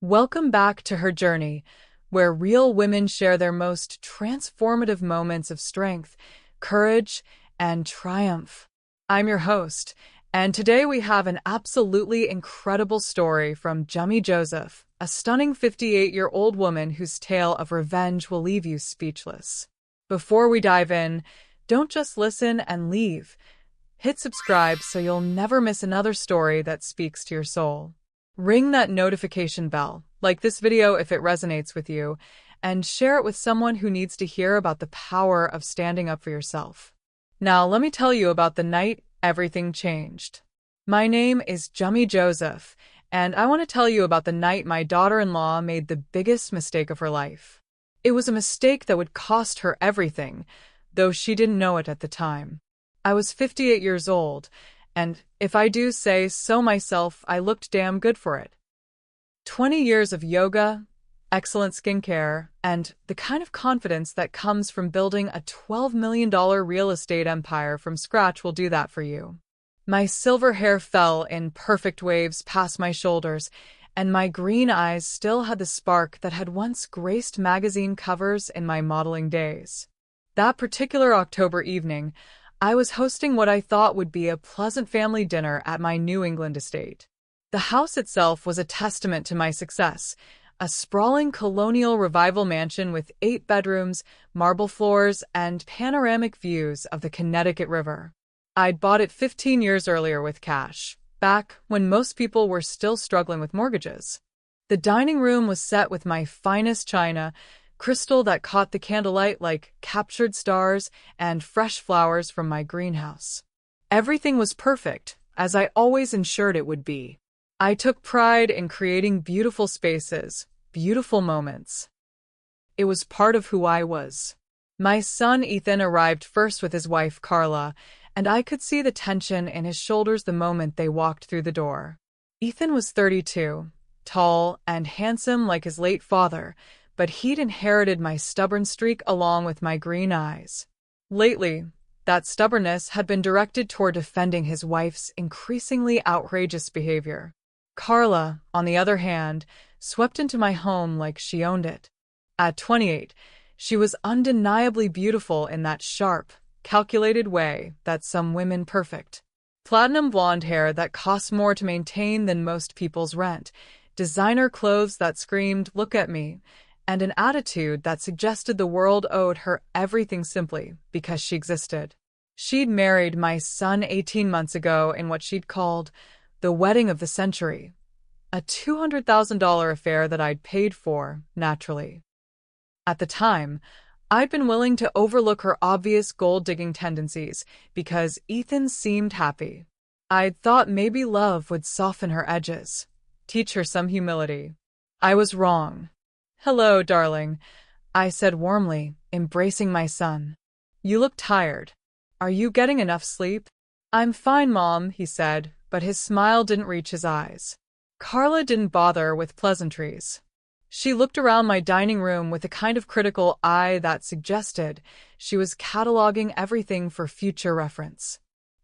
Welcome back to Her Journey, where real women share their most transformative moments of strength, courage, and triumph. I'm your host, and today we have an absolutely incredible story from Jummy Joseph, a stunning 58-year-old woman whose tale of revenge will leave you speechless. Before we dive in, don't just listen and leave. Hit subscribe so you'll never miss another story that speaks to your soul. Ring that notification bell, like this video if it resonates with you, and share it with someone who needs to hear about the power of standing up for yourself. Now, let me tell you about the night everything changed. My name is Jummy Joseph, and I want to tell you about the night my daughter-in-law made the biggest mistake of her life. It was a mistake that would cost her everything, though she didn't know it at the time. I was 58 years old, and if I do say so myself, I looked damn good for it. 20 years of yoga, excellent skincare, and the kind of confidence that comes from building a $12 million real estate empire from scratch will do that for you. My silver hair fell in perfect waves past my shoulders, and my green eyes still had the spark that had once graced magazine covers in my modeling days. That particular October evening, I was hosting what I thought would be a pleasant family dinner at my New England estate. The house itself was a testament to my success, a sprawling colonial revival mansion with 8 bedrooms, marble floors, and panoramic views of the Connecticut River. I'd bought it 15 years earlier with cash, back when most people were still struggling with mortgages. The dining room was set with my finest china, crystal that caught the candlelight like captured stars, and fresh flowers from my greenhouse. Everything was perfect, as I always ensured it would be. I took pride in creating beautiful spaces, beautiful moments. It was part of who I was. My son Ethan arrived first with his wife Carla, and I could see the tension in his shoulders the moment they walked through the door. Ethan was 32, tall and handsome like his late father, but he'd inherited my stubborn streak along with my green eyes. Lately, that stubbornness had been directed toward defending his wife's increasingly outrageous behavior. Carla, on the other hand, swept into my home like she owned it. At 28, she was undeniably beautiful in that sharp, calculated way that some women perfect. Platinum blonde hair that costs more to maintain than most people's rent, designer clothes that screamed, "Look at me," and an attitude that suggested the world owed her everything simply because she existed. She'd married my son 18 months ago in what she'd called the wedding of the century, a $200,000 affair that I'd paid for, naturally. At the time, I'd been willing to overlook her obvious gold-digging tendencies because Ethan seemed happy. I'd thought maybe love would soften her edges, teach her some humility. I was wrong. "Hello, darling," I said warmly, embracing my son. "You look tired. Are you getting enough sleep?" "I'm fine, Mom," he said, but his smile didn't reach his eyes. Carla didn't bother with pleasantries. She looked around my dining room with a kind of critical eye that suggested she was cataloging everything for future reference.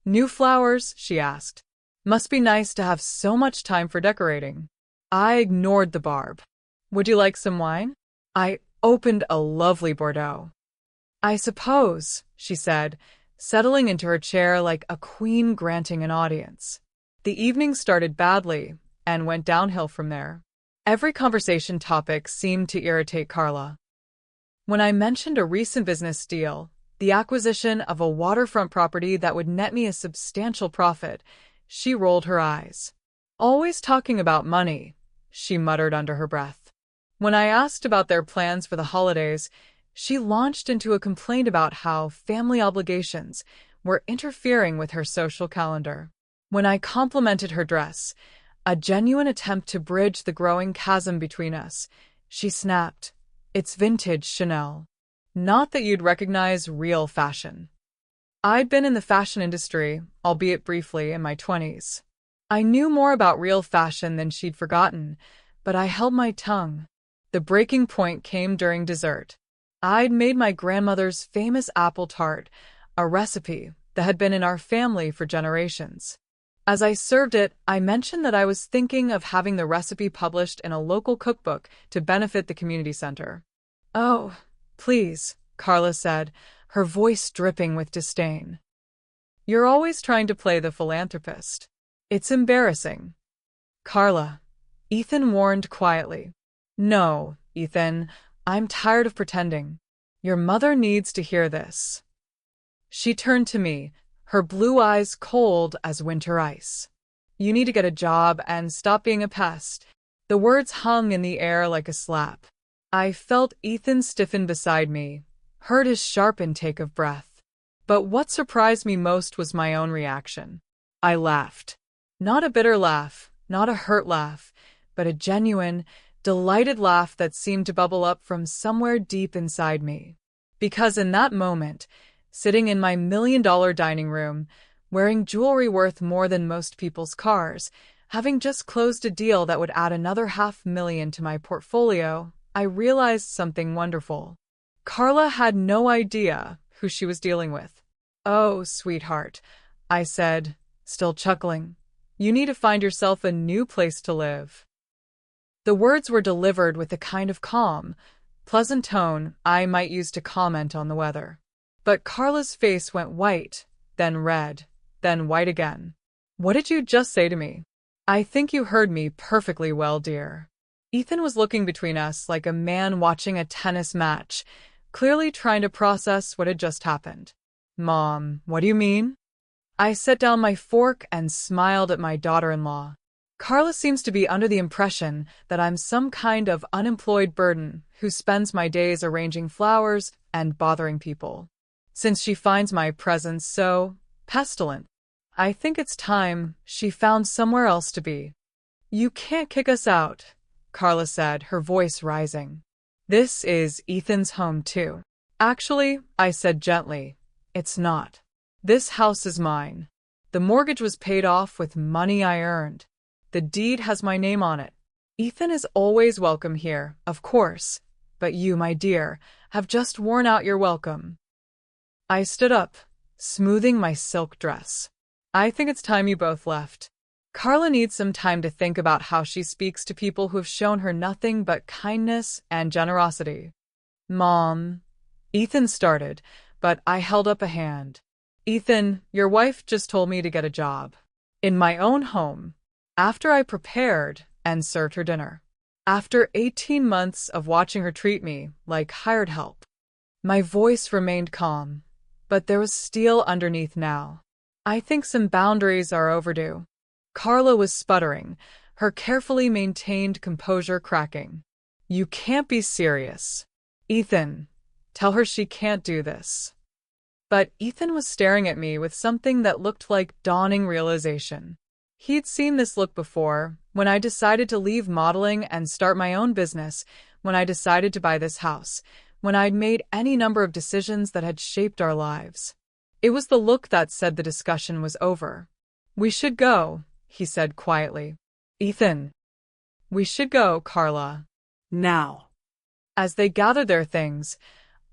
"New flowers?" she asked. "Must be nice to have so much time for decorating." I ignored the barb. "Would you like some wine?" I opened a lovely Bordeaux. "I suppose," she said, settling into her chair like a queen granting an audience. The evening started badly and went downhill from there. Every conversation topic seemed to irritate Carla. When I mentioned a recent business deal, the acquisition of a waterfront property that would net me a substantial profit, she rolled her eyes. "Always talking about money," she muttered under her breath. When I asked about their plans for the holidays, she launched into a complaint about how family obligations were interfering with her social calendar. When I complimented her dress, a genuine attempt to bridge the growing chasm between us, she snapped, "It's vintage Chanel. Not that you'd recognize real fashion." I'd been in the fashion industry, albeit briefly, in my 20s. I knew more about real fashion than she'd forgotten, but I held my tongue. The breaking point came during dessert. I'd made my grandmother's famous apple tart, a recipe that had been in our family for generations. As I served it, I mentioned that I was thinking of having the recipe published in a local cookbook to benefit the community center. Oh, please, Carla said, her voice dripping with disdain. You're always trying to play the philanthropist. It's embarrassing. Carla, Ethan warned quietly. No, Ethan, I'm tired of pretending. Your mother needs to hear this. She turned to me, her blue eyes cold as winter ice. You need to get a job and stop being a pest. The words hung in the air like a slap. I felt Ethan stiffen beside me, heard his sharp intake of breath. But what surprised me most was my own reaction. I laughed. Not a bitter laugh, not a hurt laugh, but a genuine, delighted laugh that seemed to bubble up from somewhere deep inside me. Because in that moment, sitting in my $1 million dining room, wearing jewelry worth more than most people's cars, having just closed a deal that would add another $500,000 to my portfolio, I realized something wonderful. Carla had no idea who she was dealing with. Oh, sweetheart, I said, still chuckling. You need to find yourself a new place to live. The words were delivered with the kind of calm, pleasant tone I might use to comment on the weather. But Carla's face went white, then red, then white again. What did you just say to me? I think you heard me perfectly well, dear. Ethan was looking between us like a man watching a tennis match, clearly trying to process what had just happened. Mom, what do you mean? I set down my fork and smiled at my daughter-in-law. Carla seems to be under the impression that I'm some kind of unemployed burden who spends my days arranging flowers and bothering people. Since she finds my presence so pestilent, I think it's time she found somewhere else to be. You can't kick us out, Carla said, her voice rising. This is Ethan's home too. Actually, I said gently, it's not. This house is mine. The mortgage was paid off with money I earned. The deed has my name on it. Ethan is always welcome here, of course, but you, my dear, have just worn out your welcome. I stood up, smoothing my silk dress. I think it's time you both left. Carla needs some time to think about how she speaks to people who have shown her nothing but kindness and generosity. Mom, Ethan started, but I held up a hand. Ethan, your wife just told me to get a job. In my own home. After I prepared and served her dinner. After 18 months of watching her treat me like hired help. My voice remained calm, but there was steel underneath now. I think some boundaries are overdue. Carla was sputtering, her carefully maintained composure cracking. You can't be serious. Ethan, tell her she can't do this. But Ethan was staring at me with something that looked like dawning realization. He'd seen this look before, when I decided to leave modeling and start my own business, when I decided to buy this house, when I'd made any number of decisions that had shaped our lives. It was the look that said the discussion was over. We should go, he said quietly. Ethan. We should go, Carla. Now. As they gathered their things,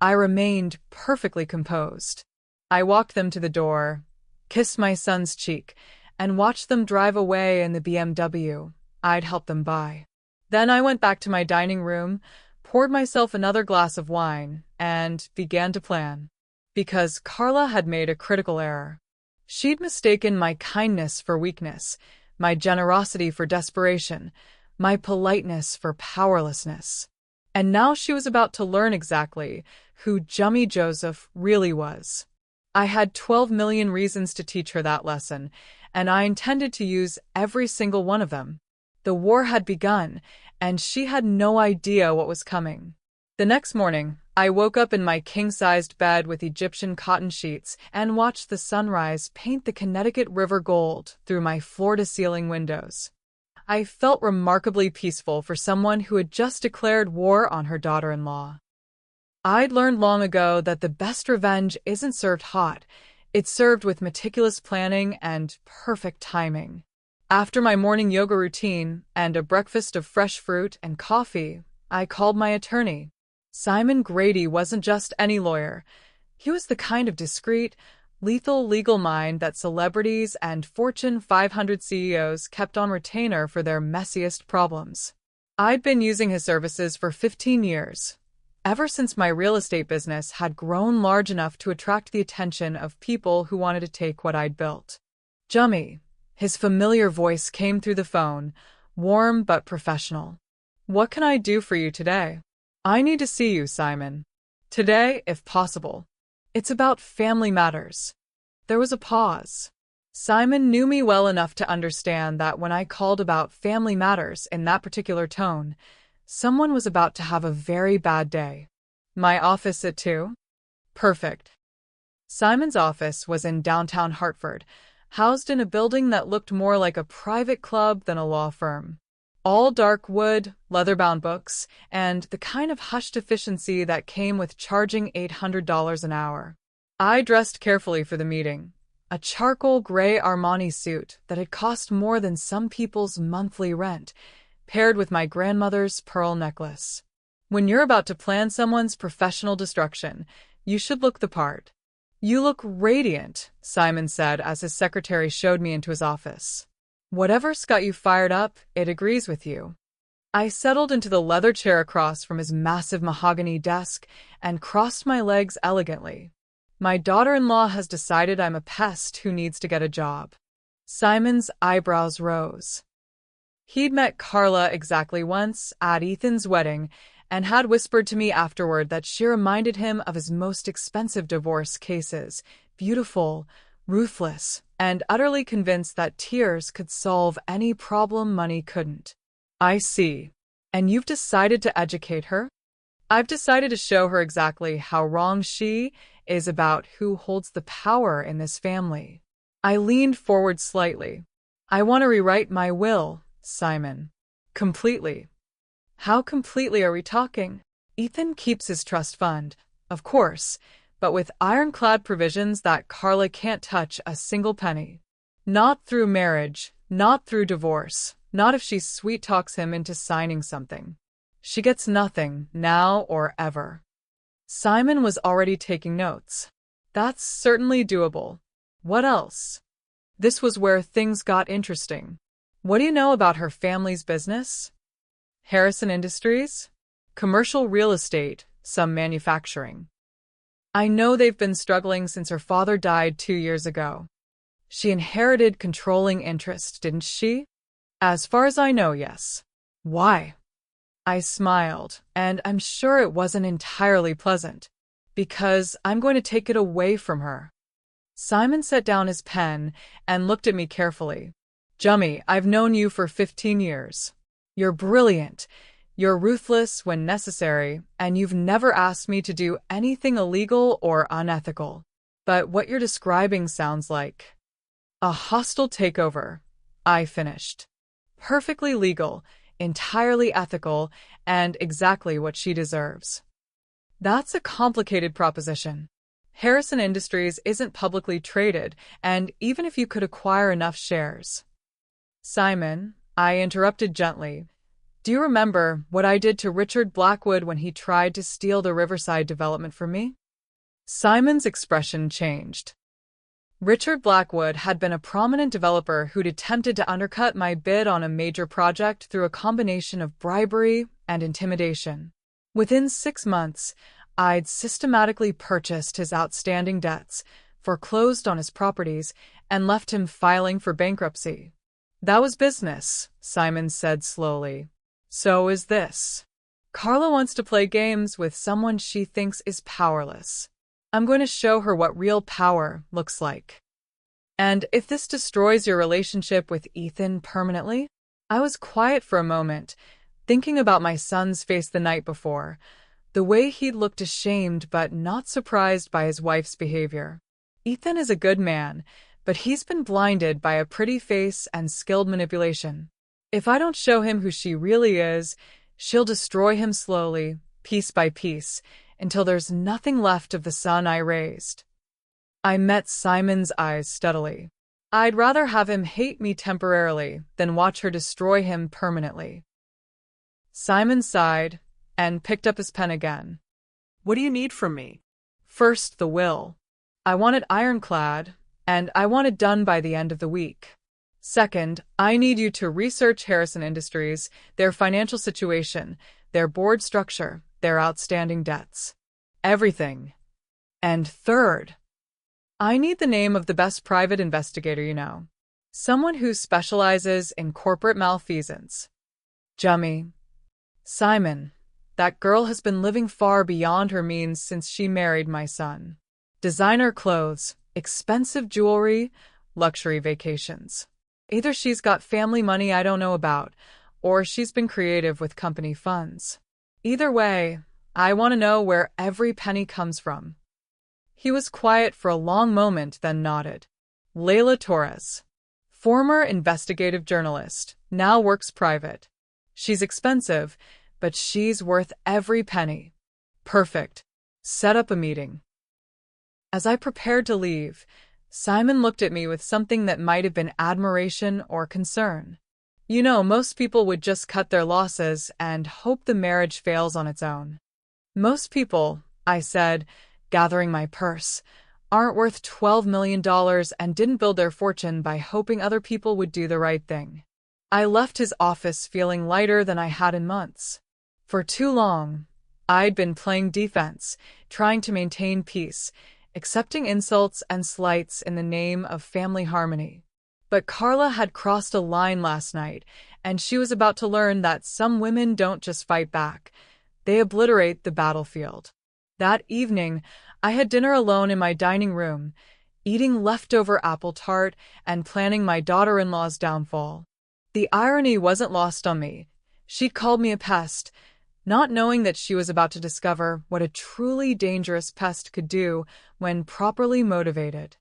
I remained perfectly composed. I walked them to the door, kissed my son's cheek, and watched them drive away in the BMW I'd helped them buy. Then I went back to my dining room, poured myself another glass of wine, and began to plan. Because Carla had made a critical error. She'd mistaken my kindness for weakness, my generosity for desperation, my politeness for powerlessness. And now she was about to learn exactly who Jummy Joseph really was. I had 12 million reasons to teach her that lesson, and I intended to use every single one of them. The war had begun, and she had no idea what was coming. The next morning, I woke up in my king-sized bed with Egyptian cotton sheets and watched the sunrise paint the Connecticut River gold through my floor-to-ceiling windows. I felt remarkably peaceful for someone who had just declared war on her daughter-in-law. I'd learned long ago that the best revenge isn't served hot, it's served with meticulous planning and perfect timing. After my morning yoga routine and a breakfast of fresh fruit and coffee, I called my attorney. Simon Grady wasn't just any lawyer. He was the kind of discreet, lethal legal mind that celebrities and Fortune 500 CEOs kept on retainer for their messiest problems. I'd been using his services for 15 years, ever since my real estate business had grown large enough to attract the attention of people who wanted to take what I'd built. Jummy, his familiar voice came through the phone, warm but professional. What can I do for you today? I need to see you, Simon. Today, if possible. It's about family matters. There was a pause. Simon knew me well enough to understand that when I called about family matters in that particular tone, someone was about to have a very bad day. My office at 2? Perfect. Simon's office was in downtown Hartford, housed in a building that looked more like a private club than a law firm. All dark wood, leather-bound books, and the kind of hushed efficiency that came with charging $800 an hour. I dressed carefully for the meeting. A charcoal gray Armani suit that had cost more than some people's monthly rent, paired with my grandmother's pearl necklace. When you're about to plan someone's professional destruction, you should look the part. You look radiant, Simon said as his secretary showed me into his office. Whatever's got you fired up, it agrees with you. I settled into the leather chair across from his massive mahogany desk and crossed my legs elegantly. My daughter-in-law has decided I'm a pest who needs to get a job. Simon's eyebrows rose. He'd met Carla exactly once at Ethan's wedding and had whispered to me afterward that she reminded him of his most expensive divorce cases, beautiful, ruthless, and utterly convinced that tears could solve any problem money couldn't. I see. And you've decided to educate her? I've decided to show her exactly how wrong she is about who holds the power in this family. I leaned forward slightly. I want to rewrite my will, Simon. Completely. How completely are we talking? Ethan keeps his trust fund, of course, but with ironclad provisions that Carla can't touch a single penny. Not through marriage, not through divorce, not if she sweet-talks him into signing something. She gets nothing, now or ever. Simon was already taking notes. That's certainly doable. What else? This was where things got interesting. What do you know about her family's business? Harrison Industries? Commercial real estate, some manufacturing. I know they've been struggling since her father died 2 years ago. She inherited controlling interest, didn't she? As far as I know, yes. Why? I smiled, and I'm sure it wasn't entirely pleasant. Because I'm going to take it away from her. Simon set down his pen and looked at me carefully. Jummy, I've known you for 15 years. You're brilliant. You're ruthless when necessary, and you've never asked me to do anything illegal or unethical. But what you're describing sounds like a hostile takeover, I finished. Perfectly legal, entirely ethical, and exactly what she deserves. That's a complicated proposition. Harrison Industries isn't publicly traded, and even if you could acquire enough shares. Simon, I interrupted gently, do you remember what I did to Richard Blackwood when he tried to steal the Riverside development from me? Simon's expression changed. Richard Blackwood had been a prominent developer who'd attempted to undercut my bid on a major project through a combination of bribery and intimidation. Within 6 months, I'd systematically purchased his outstanding debts, foreclosed on his properties, and left him filing for bankruptcy. That was business, Simon said slowly. So is this. Carla wants to play games with someone she thinks is powerless. I'm going to show her what real power looks like. And if this destroys your relationship with Ethan permanently? I was quiet for a moment, thinking about my son's face the night before, the way he'd looked ashamed but not surprised by his wife's behavior. Ethan is a good man, but he's been blinded by a pretty face and skilled manipulation. If I don't show him who she really is, she'll destroy him slowly, piece by piece, until there's nothing left of the son I raised. I met Simon's eyes steadily. I'd rather have him hate me temporarily than watch her destroy him permanently. Simon sighed and picked up his pen again. What do you need from me? First, the will. I want it ironclad, and I want it done by the end of the week. Second, I need you to research Harrison Industries, their financial situation, their board structure, their outstanding debts. Everything. And third, I need the name of the best private investigator you know. Someone who specializes in corporate malfeasance. Jummy. Simon. That girl has been living far beyond her means since she married my son. Designer clothes, expensive jewelry, luxury vacations. Either she's got family money I don't know about, or she's been creative with company funds. Either way, I want to know where every penny comes from. He was quiet for a long moment, then nodded. Layla Torres. Former investigative journalist, now works private. She's expensive, but she's worth every penny. Perfect. Set up a meeting. As I prepared to leave, Simon looked at me with something that might have been admiration or concern. You know, most people would just cut their losses and hope the marriage fails on its own. Most people, I said, gathering my purse, aren't worth $12 million and didn't build their fortune by hoping other people would do the right thing. I left his office feeling lighter than I had in months. For too long, I'd been playing defense, trying to maintain peace, accepting insults and slights in the name of family harmony. But Carla had crossed a line last night, and she was about to learn that some women don't just fight back. They obliterate the battlefield. That evening, I had dinner alone in my dining room, eating leftover apple tart and planning my daughter-in-law's downfall. The irony wasn't lost on me. She'd called me a pest, not knowing that she was about to discover what a truly dangerous pest could do when properly motivated.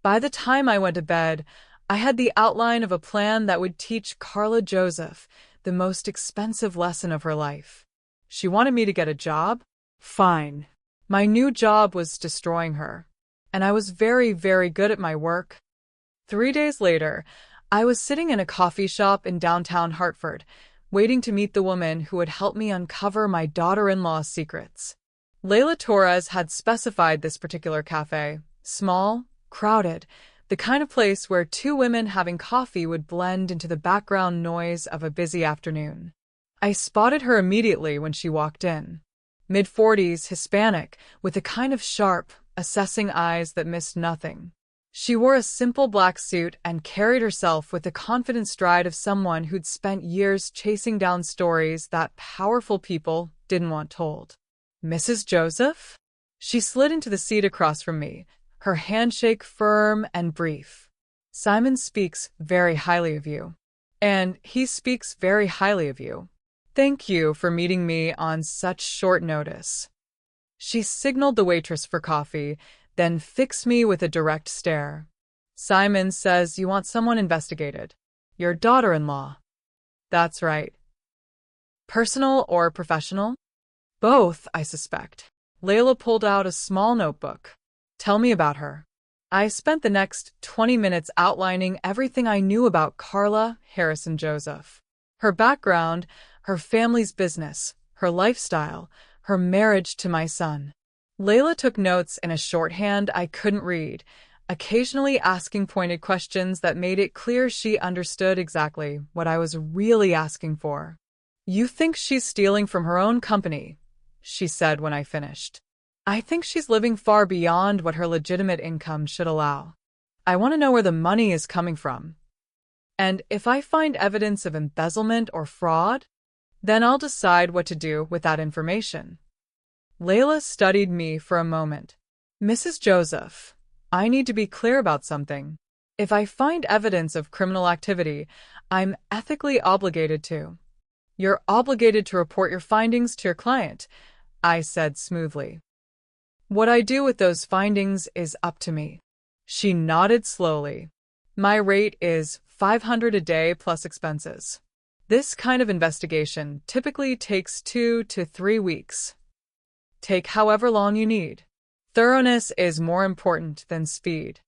By the time I went to bed, I had the outline of a plan that would teach Carla Joseph the most expensive lesson of her life. She wanted me to get a job? Fine. My new job was destroying her, and I was very, very good at my work. 3 days later, I was sitting in a coffee shop in downtown Hartford, waiting to meet the woman who would help me uncover my daughter-in-law's secrets. Layla Torres had specified this particular cafe, small, crowded, the kind of place where two women having coffee would blend into the background noise of a busy afternoon. I spotted her immediately when she walked in. Mid-40s, Hispanic, with the kind of sharp, assessing eyes that missed nothing. She wore a simple black suit and carried herself with the confident stride of someone who'd spent years chasing down stories that powerful people didn't want told. Mrs. Joseph? She slid into the seat across from me, her handshake firm and brief. Simon speaks very highly of you. And he speaks very highly of you. Thank you for meeting me on such short notice. She signaled the waitress for coffee, then fixed me with a direct stare. Simon says you want someone investigated. Your daughter-in-law. That's right. Personal or professional? Both, I suspect. Layla pulled out a small notebook. Tell me about her. I spent the next 20 minutes outlining everything I knew about Carla Harrison Joseph. Her background, her family's business, her lifestyle, her marriage to my son. Layla took notes in a shorthand I couldn't read, occasionally asking pointed questions that made it clear she understood exactly what I was really asking for. You think she's stealing from her own company, she said when I finished. I think she's living far beyond what her legitimate income should allow. I want to know where the money is coming from. And if I find evidence of embezzlement or fraud, then I'll decide what to do with that information. Layla studied me for a moment. Mrs. Joseph, I need to be clear about something. If I find evidence of criminal activity, I'm ethically obligated to. You're obligated to report your findings to your client, I said smoothly. What I do with those findings is up to me. She nodded slowly. My rate is $500 a day plus expenses. This kind of investigation typically takes 2 to 3 weeks. Take however long you need. Thoroughness is more important than speed.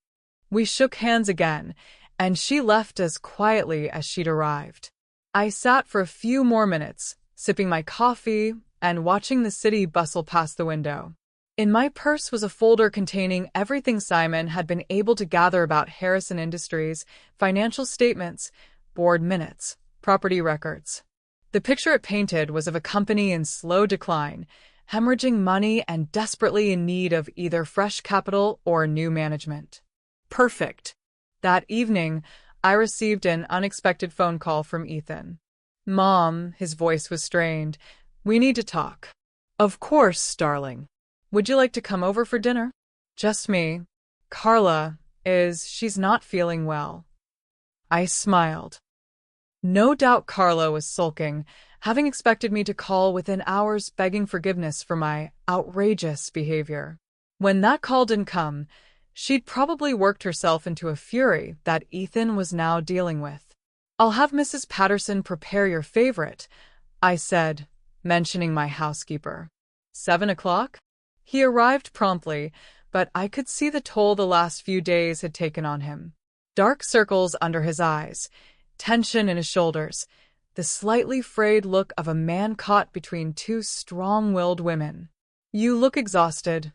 We shook hands again, and she left as quietly as she'd arrived. I sat for a few more minutes, sipping my coffee and watching the city bustle past the window. In my purse was a folder containing everything Simon had been able to gather about Harrison Industries, financial statements, board minutes, property records. The picture it painted was of a company in slow decline, hemorrhaging money and desperately in need of either fresh capital or new management. Perfect. That evening, I received an unexpected phone call from Ethan. "Mom," his voice was strained, "we need to talk." "Of course, darling. Would you like to come over for dinner?" "Just me. She's not feeling well." I smiled. No doubt Carla was sulking, having expected me to call within hours begging forgiveness for my outrageous behavior. When that call didn't come, she'd probably worked herself into a fury that Ethan was now dealing with. "I'll have Mrs. Patterson prepare your favorite," I said, mentioning my housekeeper. 7 o'clock? He arrived promptly, but I could see the toll the last few days had taken on him. Dark circles under his eyes, tension in his shoulders, the slightly frayed look of a man caught between two strong-willed women. "You look exhausted,"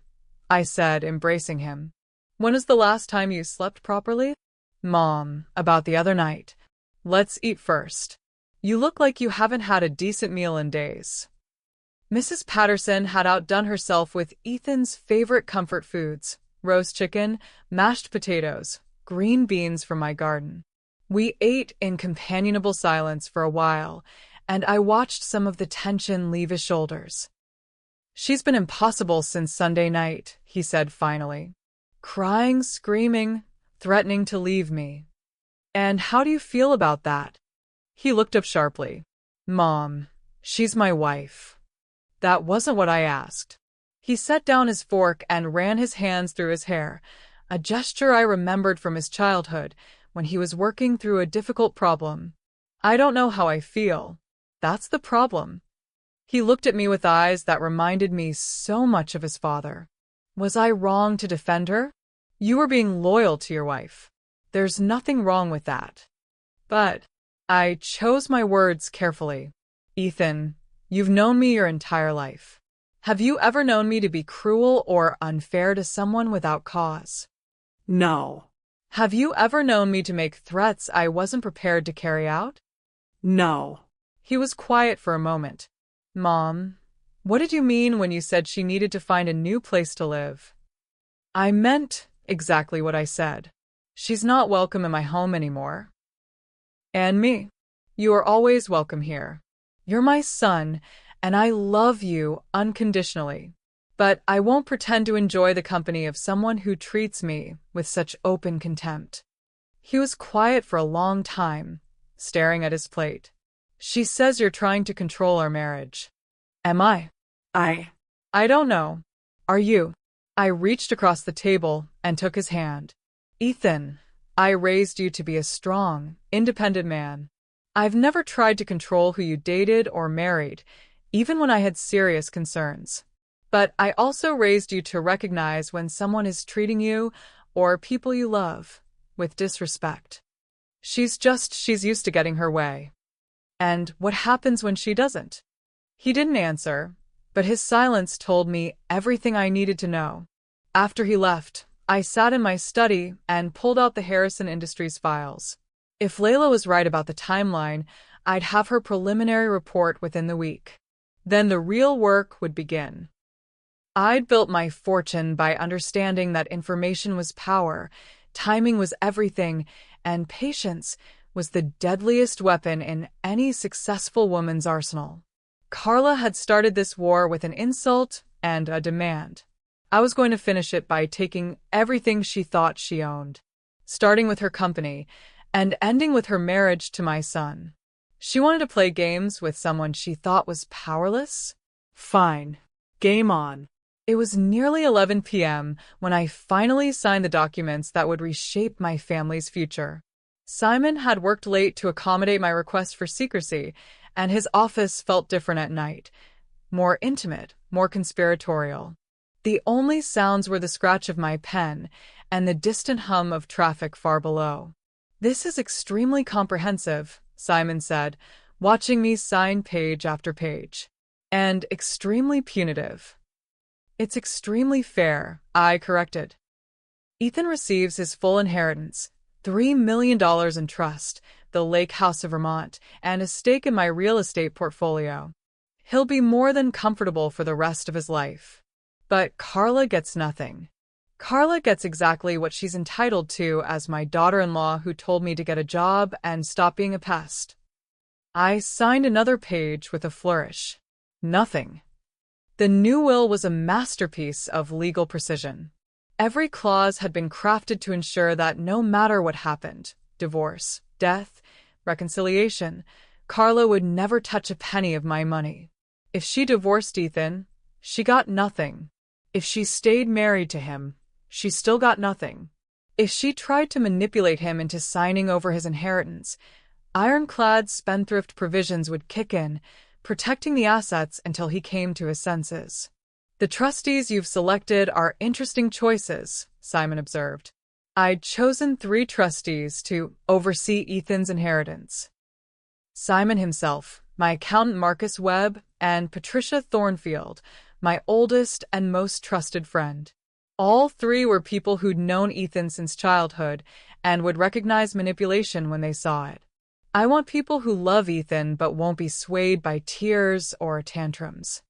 I said, embracing him. "When is the last time you slept properly?" "Mom, about the other night. Let's eat first. You look like you haven't had a decent meal in days." Mrs. Patterson had outdone herself with Ethan's favorite comfort foods: roast chicken, mashed potatoes, green beans from my garden. We ate in companionable silence for a while, and I watched some of the tension leave his shoulders. "She's been impossible since Sunday night," he said finally. "Crying, screaming, threatening to leave me." "And how do you feel about that?" He looked up sharply. "Mom, she's my wife." "That wasn't what I asked." He set down his fork and ran his hands through his hair, a gesture I remembered from his childhood when he was working through a difficult problem. "I don't know how I feel. That's the problem." He looked at me with eyes that reminded me so much of his father. "Was I wrong to defend her?" "You were being loyal to your wife. There's nothing wrong with that." "But—" I chose my words carefully. "Ethan, you've known me your entire life. Have you ever known me to be cruel or unfair to someone without cause?" No. "Have you ever known me to make threats I wasn't prepared to carry out?" No. He was quiet for a moment. "Mom, what did you mean when you said she needed to find a new place to live?" "I meant exactly what I said. She's not welcome in my home anymore." "And me. You are always welcome here. You're my son, and I love you unconditionally. But I won't pretend to enjoy the company of someone who treats me with such open contempt." He was quiet for a long time, staring at his plate. "She says you're trying to control our marriage." "Am I?" I don't know. Are you?" I reached across the table and took his hand. "Ethan, I raised you to be a strong, independent man. I've never tried to control who you dated or married, even when I had serious concerns. But I also raised you to recognize when someone is treating you, or people you love, with disrespect. She's used to getting her way. And what happens when she doesn't?" He didn't answer, but his silence told me everything I needed to know. After he left, I sat in my study and pulled out the Harrison Industries files. If Layla was right about the timeline, I'd have her preliminary report within the week. Then the real work would begin. I'd built my fortune by understanding that information was power, timing was everything, and patience was the deadliest weapon in any successful woman's arsenal. Carla had started this war with an insult and a demand. I was going to finish it by taking everything she thought she owned, starting with her company and ending with her marriage to my son. She wanted to play games with someone she thought was powerless? Fine. Game on. It was nearly 11 p.m. when I finally signed the documents that would reshape my family's future. Simon had worked late to accommodate my request for secrecy, and his office felt different at night. More intimate, more conspiratorial. The only sounds were the scratch of my pen and the distant hum of traffic far below. "This is extremely comprehensive," Simon said, watching me sign page after page. "And extremely punitive." It's extremely fair, I corrected. Ethan receives his full inheritance, $3 million in trust, the Lake House of Vermont, and a stake in my real estate portfolio. He'll be more than comfortable for the rest of his life. But Carla gets nothing. Carla gets exactly what she's entitled to as my daughter-in-law who told me to get a job and stop being a pest. I signed another page with a flourish. Nothing. The new will was a masterpiece of legal precision. Every clause had been crafted to ensure that no matter what happened, divorce, death, reconciliation, Carla would never touch a penny of my money. If she divorced Ethan, she got nothing. If she stayed married to him, she still got nothing. If she tried to manipulate him into signing over his inheritance, ironclad spendthrift provisions would kick in, protecting the assets until he came to his senses. The trustees you've selected are interesting choices, Simon observed. I'd chosen 3 trustees to oversee Ethan's inheritance. Simon himself, my accountant Marcus Webb, and Patricia Thornfield, my oldest and most trusted friend. All 3 were people who'd known Ethan since childhood and would recognize manipulation when they saw it. I want people who love Ethan but won't be swayed by tears or tantrums.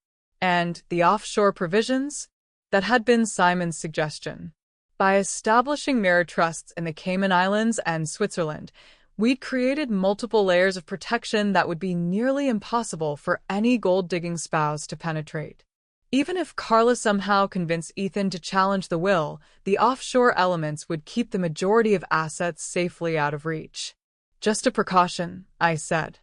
And the offshore provisions? That had been Simon's suggestion. By establishing mirror trusts in the Cayman Islands and Switzerland, we'd created multiple layers of protection that would be nearly impossible for any gold-digging spouse to penetrate. Even if Carla somehow convinced Ethan to challenge the will, the offshore elements would keep the majority of assets safely out of reach. Just a precaution, I said.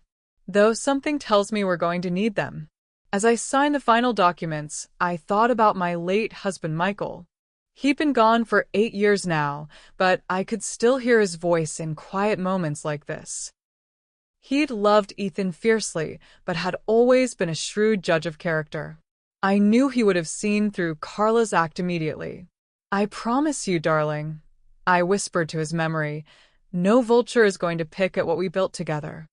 Though something tells me we're going to need them. As I signed the final documents, I thought about my late husband Michael. He'd been gone for 8 years now, but I could still hear his voice in quiet moments like this. He'd loved Ethan fiercely, but had always been a shrewd judge of character. I knew he would have seen through Carla's act immediately. I promise you, darling, I whispered to his memory, no vulture is going to pick at what we built together.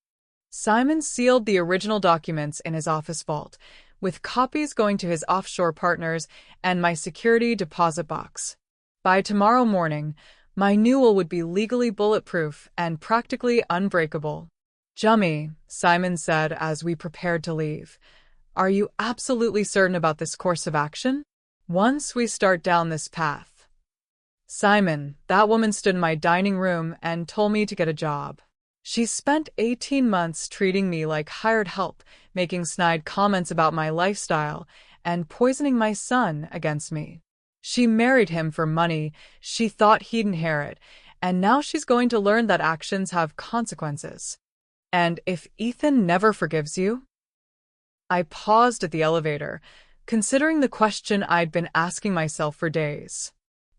Simon sealed the original documents in his office vault, with copies going to his offshore partners and my security deposit box. By tomorrow morning, my new will would be legally bulletproof and practically unbreakable. Jummy, Simon said as we prepared to leave. Are you absolutely certain about this course of action? Once we start down this path. Simon, that woman stood in my dining room and told me to get a job. She spent 18 months treating me like hired help, making snide comments about my lifestyle, and poisoning my son against me. She married him for money she thought he'd inherit, and now she's going to learn that actions have consequences. And if Ethan never forgives you? I paused at the elevator, considering the question I'd been asking myself for days.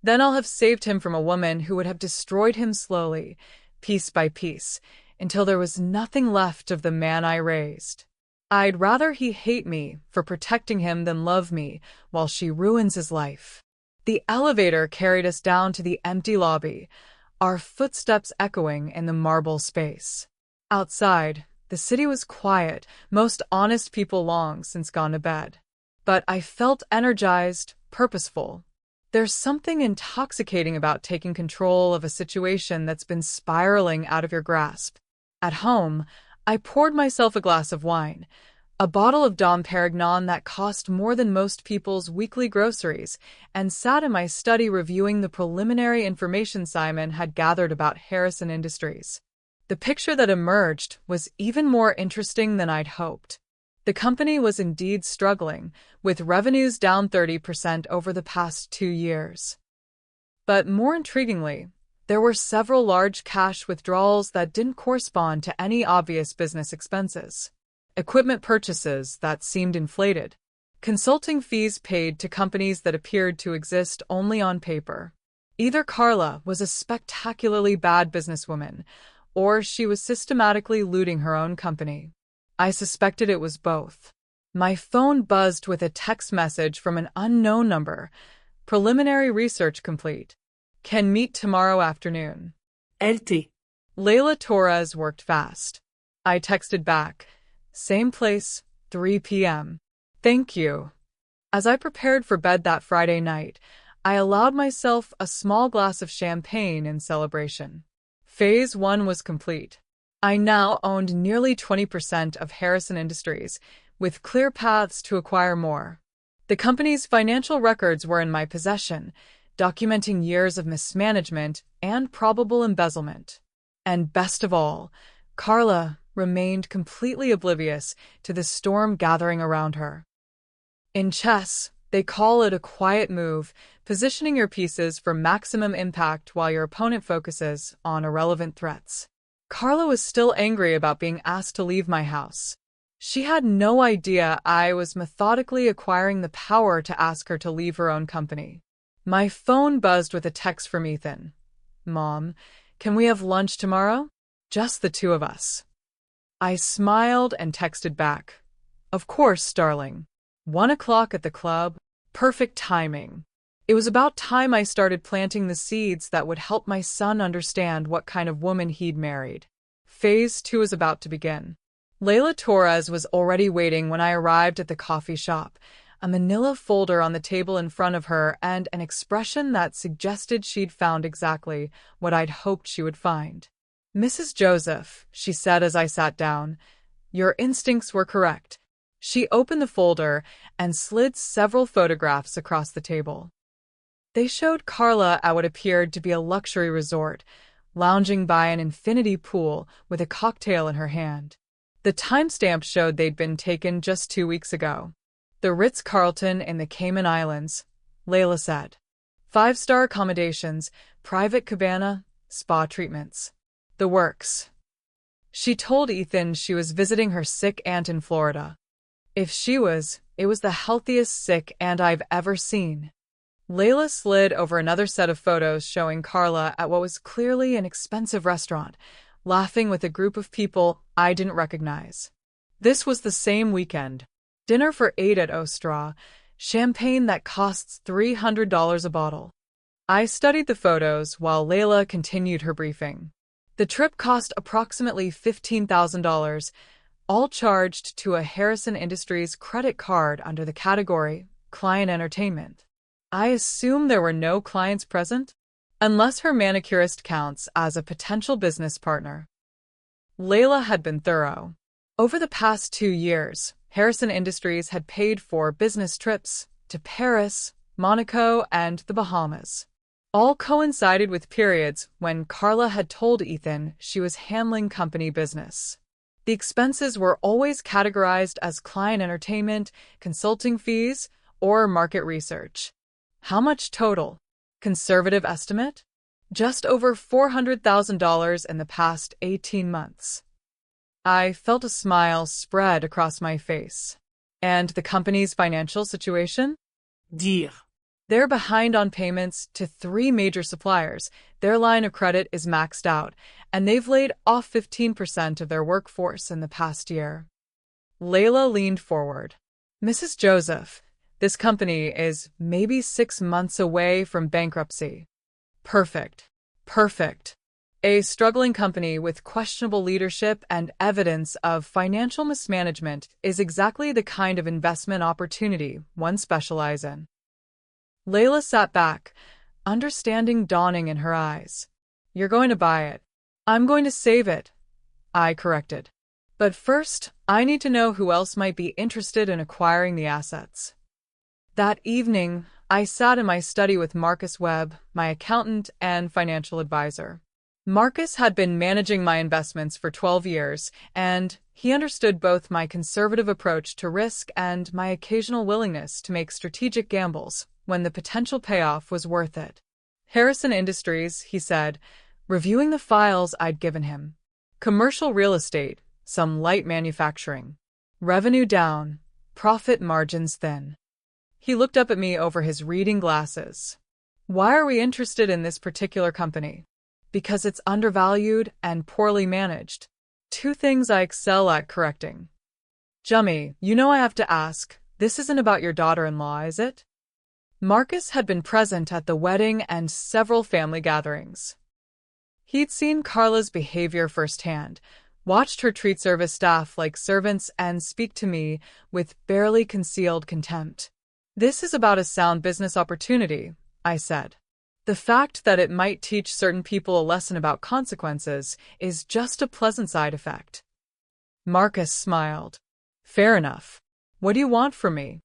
Then I'll have saved him from a woman who would have destroyed him slowly, piece by piece, until there was nothing left of the man I raised. I'd rather he hate me for protecting him than love me while she ruins his life. The elevator carried us down to the empty lobby, our footsteps echoing in the marble space. Outside, the city was quiet, most honest people long since gone to bed. But I felt energized, purposeful. There's something intoxicating about taking control of a situation that's been spiraling out of your grasp. At home, I poured myself a glass of wine, a bottle of Dom Perignon that cost more than most people's weekly groceries, and sat in my study reviewing the preliminary information Simon had gathered about Harrison Industries. The picture that emerged was even more interesting than I'd hoped. The company was indeed struggling, with revenues down 30% over the past 2 years. But more intriguingly, there were several large cash withdrawals that didn't correspond to any obvious business expenses. Equipment purchases that seemed inflated. Consulting fees paid to companies that appeared to exist only on paper. Either Carla was a spectacularly bad businesswoman, or she was systematically looting her own company. I suspected it was both. My phone buzzed with a text message from an unknown number. Preliminary research complete. Can meet tomorrow afternoon. LT. Layla Torres worked fast. I texted back. Same place, 3 p.m. Thank you. As I prepared for bed that Friday night, I allowed myself a small glass of champagne in celebration. Phase 1 was complete. I now owned nearly 20% of Harrison Industries, with clear paths to acquire more. The company's financial records were in my possession, documenting years of mismanagement and probable embezzlement. And best of all, Carla remained completely oblivious to the storm gathering around her. In chess, they call it a quiet move, positioning your pieces for maximum impact while your opponent focuses on irrelevant threats. Carla was still angry about being asked to leave my house. She had no idea I was methodically acquiring the power to ask her to leave her own company. My phone buzzed with a text from Ethan. "Mom, can we have lunch tomorrow? Just the two of us." I smiled and texted back. "Of course, darling. 1 o'clock at the club. Perfect timing." It was about time I started planting the seeds that would help my son understand what kind of woman he'd married. Phase 2 was about to begin. Layla Torres was already waiting when I arrived at the coffee shop, a manila folder on the table in front of her and an expression that suggested she'd found exactly what I'd hoped she would find. "Mrs. Joseph," she said as I sat down, "your instincts were correct." She opened the folder and slid several photographs across the table. They showed Carla at what appeared to be a luxury resort, lounging by an infinity pool with a cocktail in her hand. The timestamp showed they'd been taken just 2 weeks ago. "The Ritz-Carlton in the Cayman Islands," Layla said. "5-star accommodations, private cabana, spa treatments. The works." She told Ethan she was visiting her sick aunt in Florida. If she was, it was the healthiest sick aunt I've ever seen. Layla slid over another set of photos showing Carla at what was clearly an expensive restaurant, laughing with a group of people I didn't recognize. This was the same weekend. Dinner for 8 at Ostra, champagne that costs $300 a bottle. I studied the photos while Layla continued her briefing. The trip cost approximately $15,000, all charged to a Harrison Industries credit card under the category Client Entertainment. I assume there were no clients present, unless her manicurist counts as a potential business partner. Layla had been thorough. Over the past 2 years, Harrison Industries had paid for business trips to Paris, Monaco, and the Bahamas. All coincided with periods when Carla had told Ethan she was handling company business. The expenses were always categorized as client entertainment, consulting fees, or market research. How much total? Conservative estimate? Just over $400,000 in the past 18 months. I felt a smile spread across my face. And the company's financial situation? Dire. They're behind on payments to 3 major suppliers. Their line of credit is maxed out, and they've laid off 15% of their workforce in the past year. Layla leaned forward. "Mrs. Joseph, this company is maybe 6 months away from bankruptcy." Perfect. Perfect. A struggling company with questionable leadership and evidence of financial mismanagement is exactly the kind of investment opportunity one specializes in. Layla sat back, understanding dawning in her eyes. "You're going to buy it. I'm going to save it," I corrected. "But first, I need to know who else might be interested in acquiring the assets." That evening, I sat in my study with Marcus Webb, my accountant and financial advisor. Marcus had been managing my investments for 12 years, and he understood both my conservative approach to risk and my occasional willingness to make strategic gambles when the potential payoff was worth it. Harrison Industries, he said, reviewing the files I'd given him. Commercial real estate, some light manufacturing. Revenue down, profit margins thin. He looked up at me over his reading glasses. "Why are we interested in this particular company?" "Because it's undervalued and poorly managed. 2 things I excel at correcting." "Jummy, you know I have to ask, this isn't about your daughter-in-law, is it?" Marcus had been present at the wedding and several family gatherings. He'd seen Carla's behavior firsthand, watched her treat service staff like servants and speak to me with barely concealed contempt. This is about a sound business opportunity, I said. The fact that it might teach certain people a lesson about consequences is just a pleasant side effect. Marcus smiled. Fair enough. What do you want from me?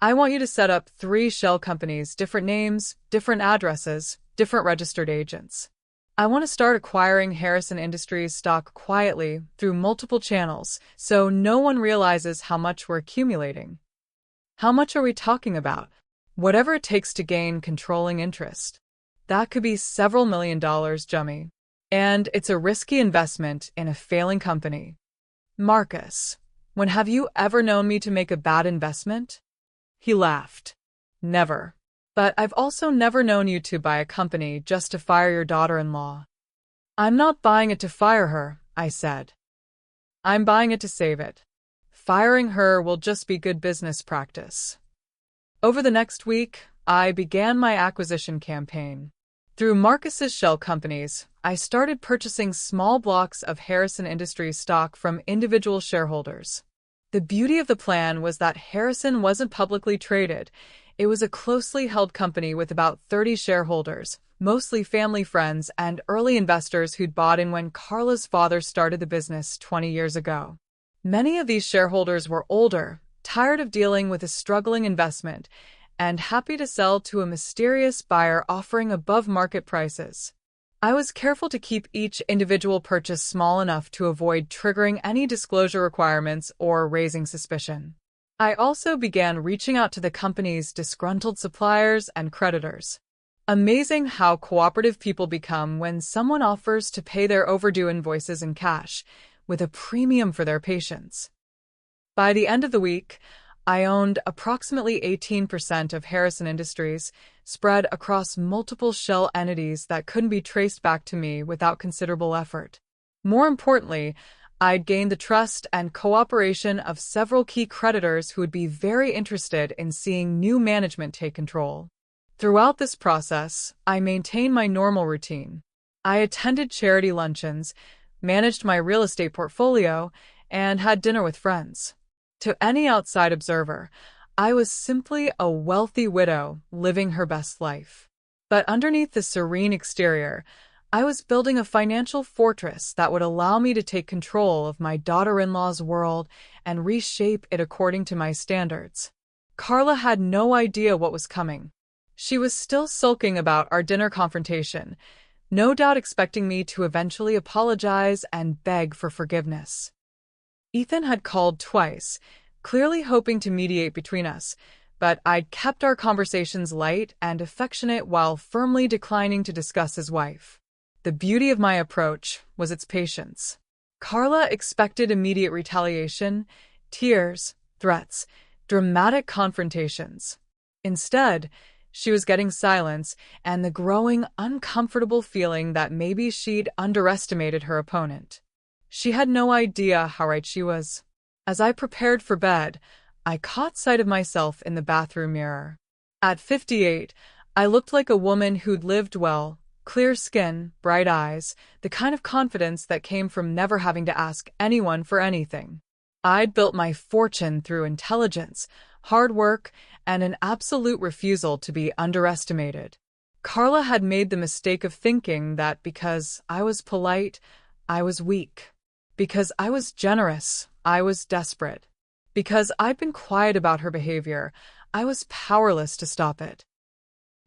I want you to set up 3 shell companies, different names, different addresses, different registered agents. I want to start acquiring Harrison Industries stock quietly through multiple channels so no one realizes how much we're accumulating. How much are we talking about? Whatever it takes to gain controlling interest. That could be several $1,000,000, Jummy. And it's a risky investment in a failing company. Marcus, when have you ever known me to make a bad investment? He laughed. Never. But I've also never known you to buy a company just to fire your daughter-in-law. I'm not buying it to fire her, I said. I'm buying it to save it. Firing her will just be good business practice. Over the next week, I began my acquisition campaign. Through Marcus's shell companies, I started purchasing small blocks of Harrison Industries stock from individual shareholders. The beauty of the plan was that Harrison wasn't publicly traded. It was a closely held company with about 30 shareholders, mostly family friends and early investors who'd bought in when Carla's father started the business 20 years ago. Many of these shareholders were older, tired of dealing with a struggling investment, and happy to sell to a mysterious buyer offering above-market prices. I was careful to keep each individual purchase small enough to avoid triggering any disclosure requirements or raising suspicion. I also began reaching out to the company's disgruntled suppliers and creditors. Amazing how cooperative people become when someone offers to pay their overdue invoices in cash, with a premium for their patience. By the end of the week, I owned approximately 18% of Harrison Industries, spread across multiple shell entities that couldn't be traced back to me without considerable effort. More importantly, I'd gained the trust and cooperation of several key creditors who would be very interested in seeing new management take control. Throughout this process, I maintained my normal routine. I attended charity luncheons, managed my real estate portfolio, and had dinner with friends. To any outside observer, I was simply a wealthy widow living her best life. But underneath the serene exterior, I was building a financial fortress that would allow me to take control of my daughter-in-law's world and reshape it according to my standards. Carla had no idea what was coming. She was still sulking about our dinner confrontation, no doubt expecting me to eventually apologize and beg for forgiveness. Ethan had called twice, clearly hoping to mediate between us, but I'd kept our conversations light and affectionate while firmly declining to discuss his wife. The beauty of my approach was its patience. Carla expected immediate retaliation, tears, threats, dramatic confrontations. Instead, she was getting silence and the growing uncomfortable feeling that maybe she'd underestimated her opponent. She had no idea how right she was. As I prepared for bed, I caught sight of myself in the bathroom mirror. At 58, I looked like a woman who'd lived well, clear skin, bright eyes, the kind of confidence that came from never having to ask anyone for anything. I'd built my fortune through intelligence, hard work, and an absolute refusal to be underestimated. Carla had made the mistake of thinking that because I was polite, I was weak. Because I was generous, I was desperate. Because I'd been quiet about her behavior, I was powerless to stop it.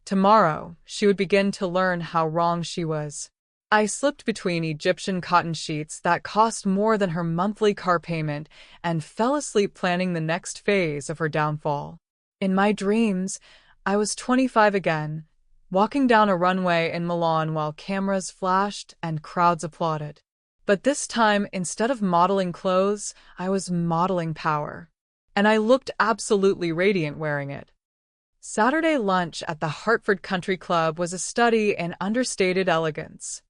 Tomorrow, she would begin to learn how wrong she was. I slipped between Egyptian cotton sheets that cost more than her monthly car payment and fell asleep planning the next phase of her downfall. In my dreams, I was 25 again, walking down a runway in Milan while cameras flashed and crowds applauded. But this time, instead of modeling clothes, I was modeling power. And I looked absolutely radiant wearing it. Saturday lunch at the Hartford Country Club was a study in understated elegance.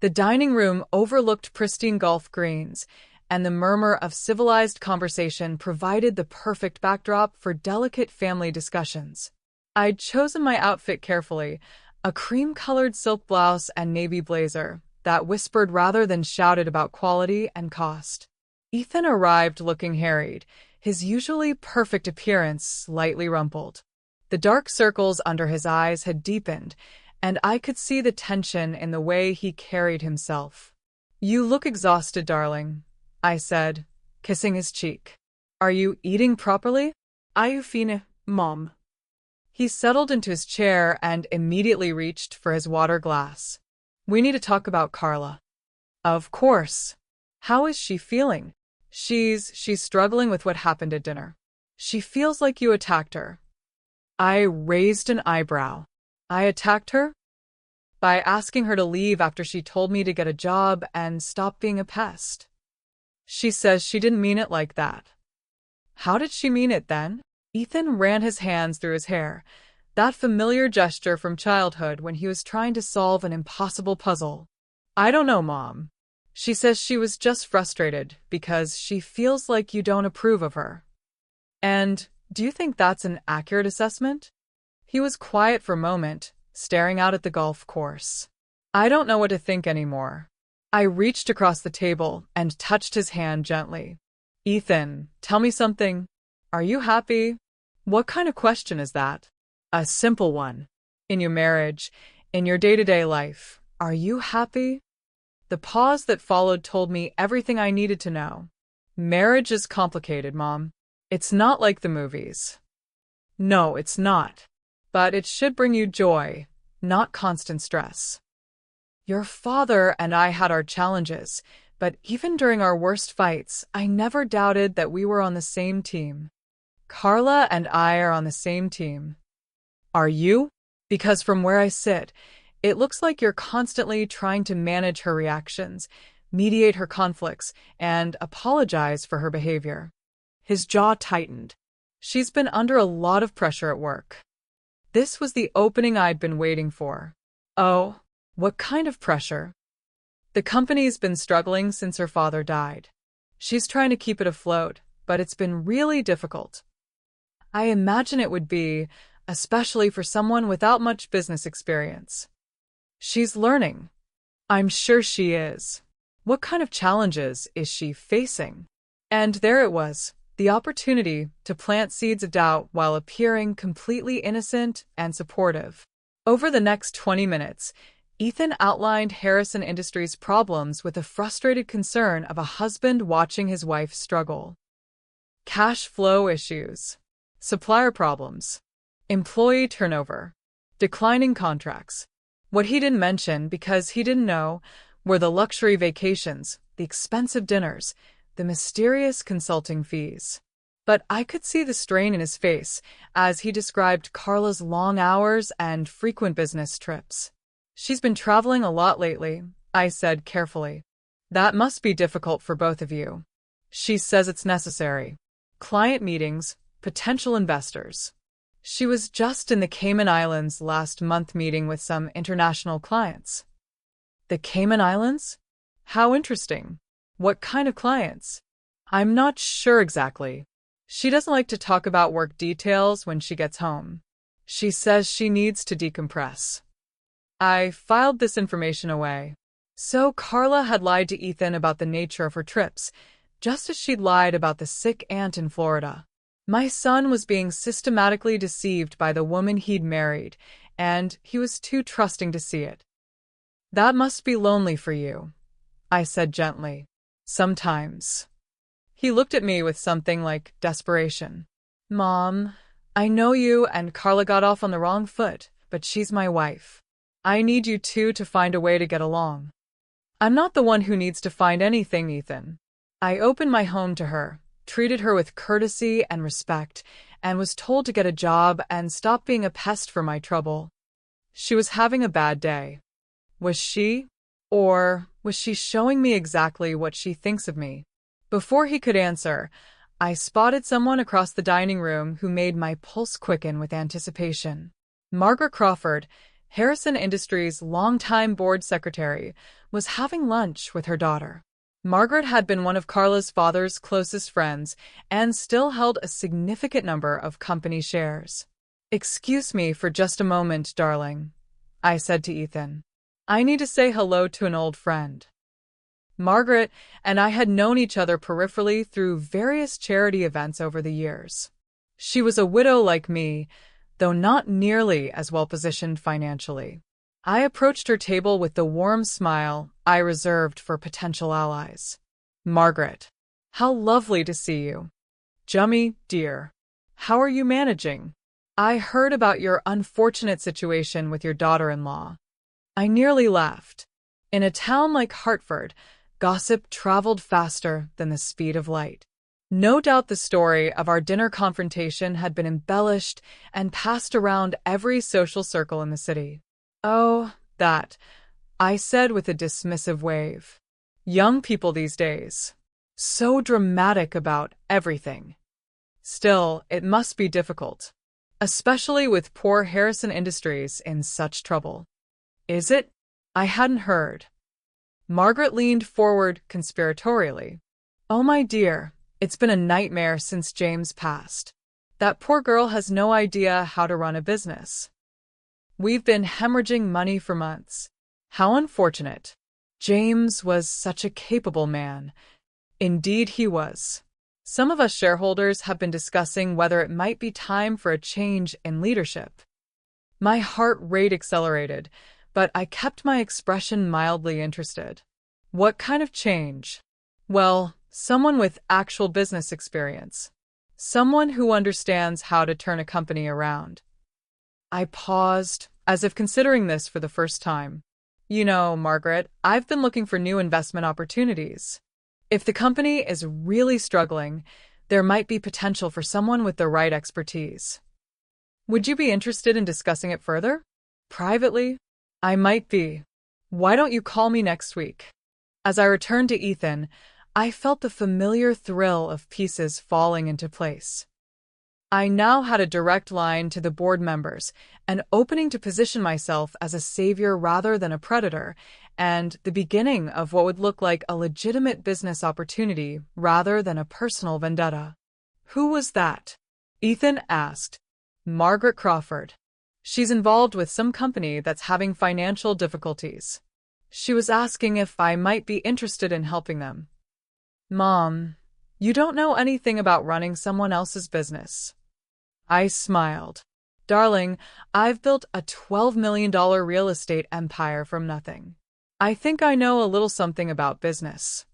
The dining room overlooked pristine golf greens, and the murmur of civilized conversation provided the perfect backdrop for delicate family discussions. I'd chosen my outfit carefully, a cream-colored silk blouse and navy blazer that whispered rather than shouted about quality and cost. Ethan arrived looking harried, his usually perfect appearance slightly rumpled. The dark circles under his eyes had deepened, and I could see the tension in the way he carried himself. "You look exhausted, darling," I said, kissing his cheek. "Are you eating properly?" Are you fine, Mom? He settled into his chair and immediately reached for his water glass. "We need to talk about Carla." "Of course. How is she feeling?" She's struggling with what happened at dinner. She feels like you attacked her." I raised an eyebrow. "I attacked her?" "By asking her to leave after she told me to get a job and stop being a pest." "She says she didn't mean it like that." "How did she mean it then?" Ethan ran his hands through his hair, that familiar gesture from childhood when he was trying to solve an impossible puzzle. "I don't know, Mom. She says she was just frustrated because she feels like you don't approve of her." "And do you think that's an accurate assessment?" He was quiet for a moment, staring out at the golf course. "I don't know what to think anymore." I reached across the table and touched his hand gently. "Ethan, tell me something. Are you happy?" "What kind of question is that?" "A simple one. In your marriage, in your day-to-day life, are you happy?" The pause that followed told me everything I needed to know. "Marriage is complicated, Mom. It's not like the movies." "No, it's not. But it should bring you joy, not constant stress." "Your father and I had our challenges, but even during our worst fights, I never doubted that we were on the same team." "Carla and I are on the same team." "Are you?" "Because from where I sit, it looks like you're constantly trying to manage her reactions, mediate her conflicts, and apologize for her behavior." His jaw tightened. "She's been under a lot of pressure at work." This was the opening I'd been waiting for. "Oh, what kind of pressure?" "The company's been struggling since her father died. She's trying to keep it afloat, but it's been really difficult." I imagine it would be, especially for someone without much business experience. "She's learning." "I'm sure she is." "What kind of challenges is she facing?" And there it was, the opportunity to plant seeds of doubt while appearing completely innocent and supportive. Over the next 20 minutes, Ethan outlined Harrison Industries' problems with the frustrated concern of a husband watching his wife struggle. Cash flow issues, supplier problems, employee turnover, declining contracts. What he didn't mention, because he didn't know, were the luxury vacations, the expensive dinners, the mysterious consulting fees. But I could see the strain in his face as he described Carla's long hours and frequent business trips. "She's been traveling a lot lately," I said carefully. "That must be difficult for both of you." "She says it's necessary. Client meetings, potential investors." She was just in the Cayman Islands last month meeting with some international clients. "The Cayman Islands? How interesting. What kind of clients?" "I'm not sure exactly. She doesn't like to talk about work details when she gets home. She says she needs to decompress." I filed this information away. So Carla had lied to Ethan about the nature of her trips, just as she'd lied about the sick aunt in Florida. My son was being systematically deceived by the woman he'd married, and he was too trusting to see it. "That must be lonely for you," I said gently. "Sometimes." He looked at me with something like desperation. "Mom, I know you and Carla got off on the wrong foot, but she's my wife. I need you two to find a way to get along." "I'm not the one who needs to find anything, Ethan." I opened my home to her, treated her with courtesy and respect, and was told to get a job and stop being a pest for my trouble. She was having a bad day. Was she? Or was she showing me exactly what she thinks of me? Before he could answer, I spotted someone across the dining room who made my pulse quicken with anticipation. Margaret Crawford, Harrison Industries' longtime board secretary, was having lunch with her daughter. Margaret had been one of Carla's father's closest friends and still held a significant number of company shares. "Excuse me for just a moment, darling," I said to Ethan. "I need to say hello to an old friend." Margaret and I had known each other peripherally through various charity events over the years. She was a widow like me, though not nearly as well positioned financially. I approached her table with the warm smile I reserved for potential allies. Margaret, how lovely to see you. Jummy, dear, how are you managing? I heard about your unfortunate situation with your daughter-in-law. I nearly laughed. In a town like Hartford, gossip traveled faster than the speed of light. No doubt the story of our dinner confrontation had been embellished and passed around every social circle in the city. Oh, that, I said with a dismissive wave. Young people these days. So dramatic about everything. Still, it must be difficult, especially with poor Harrison Industries in such trouble. Is it? I hadn't heard. Margaret leaned forward conspiratorially. Oh, my dear, it's been a nightmare since James passed. That poor girl has no idea how to run a business. We've been hemorrhaging money for months. How unfortunate. James was such a capable man. Indeed he was. Some of us shareholders have been discussing whether it might be time for a change in leadership. My heart rate accelerated, but I kept my expression mildly interested. What kind of change? Well, someone with actual business experience. Someone who understands how to turn a company around. I paused, as if considering this for the first time. You know, Margaret, I've been looking for new investment opportunities. If the company is really struggling, there might be potential for someone with the right expertise. Would you be interested in discussing it further? Privately? I might be. Why don't you call me next week? As I returned to Ethan, I felt the familiar thrill of pieces falling into place. I now had a direct line to the board members, an opening to position myself as a savior rather than a predator, and the beginning of what would look like a legitimate business opportunity rather than a personal vendetta. Who was that? Ethan asked. Margaret Crawford. She's involved with some company that's having financial difficulties. She was asking if I might be interested in helping them. Mom, you don't know anything about running someone else's business. I smiled. Darling, I've built a $12 million real estate empire from nothing. I think I know a little something about business.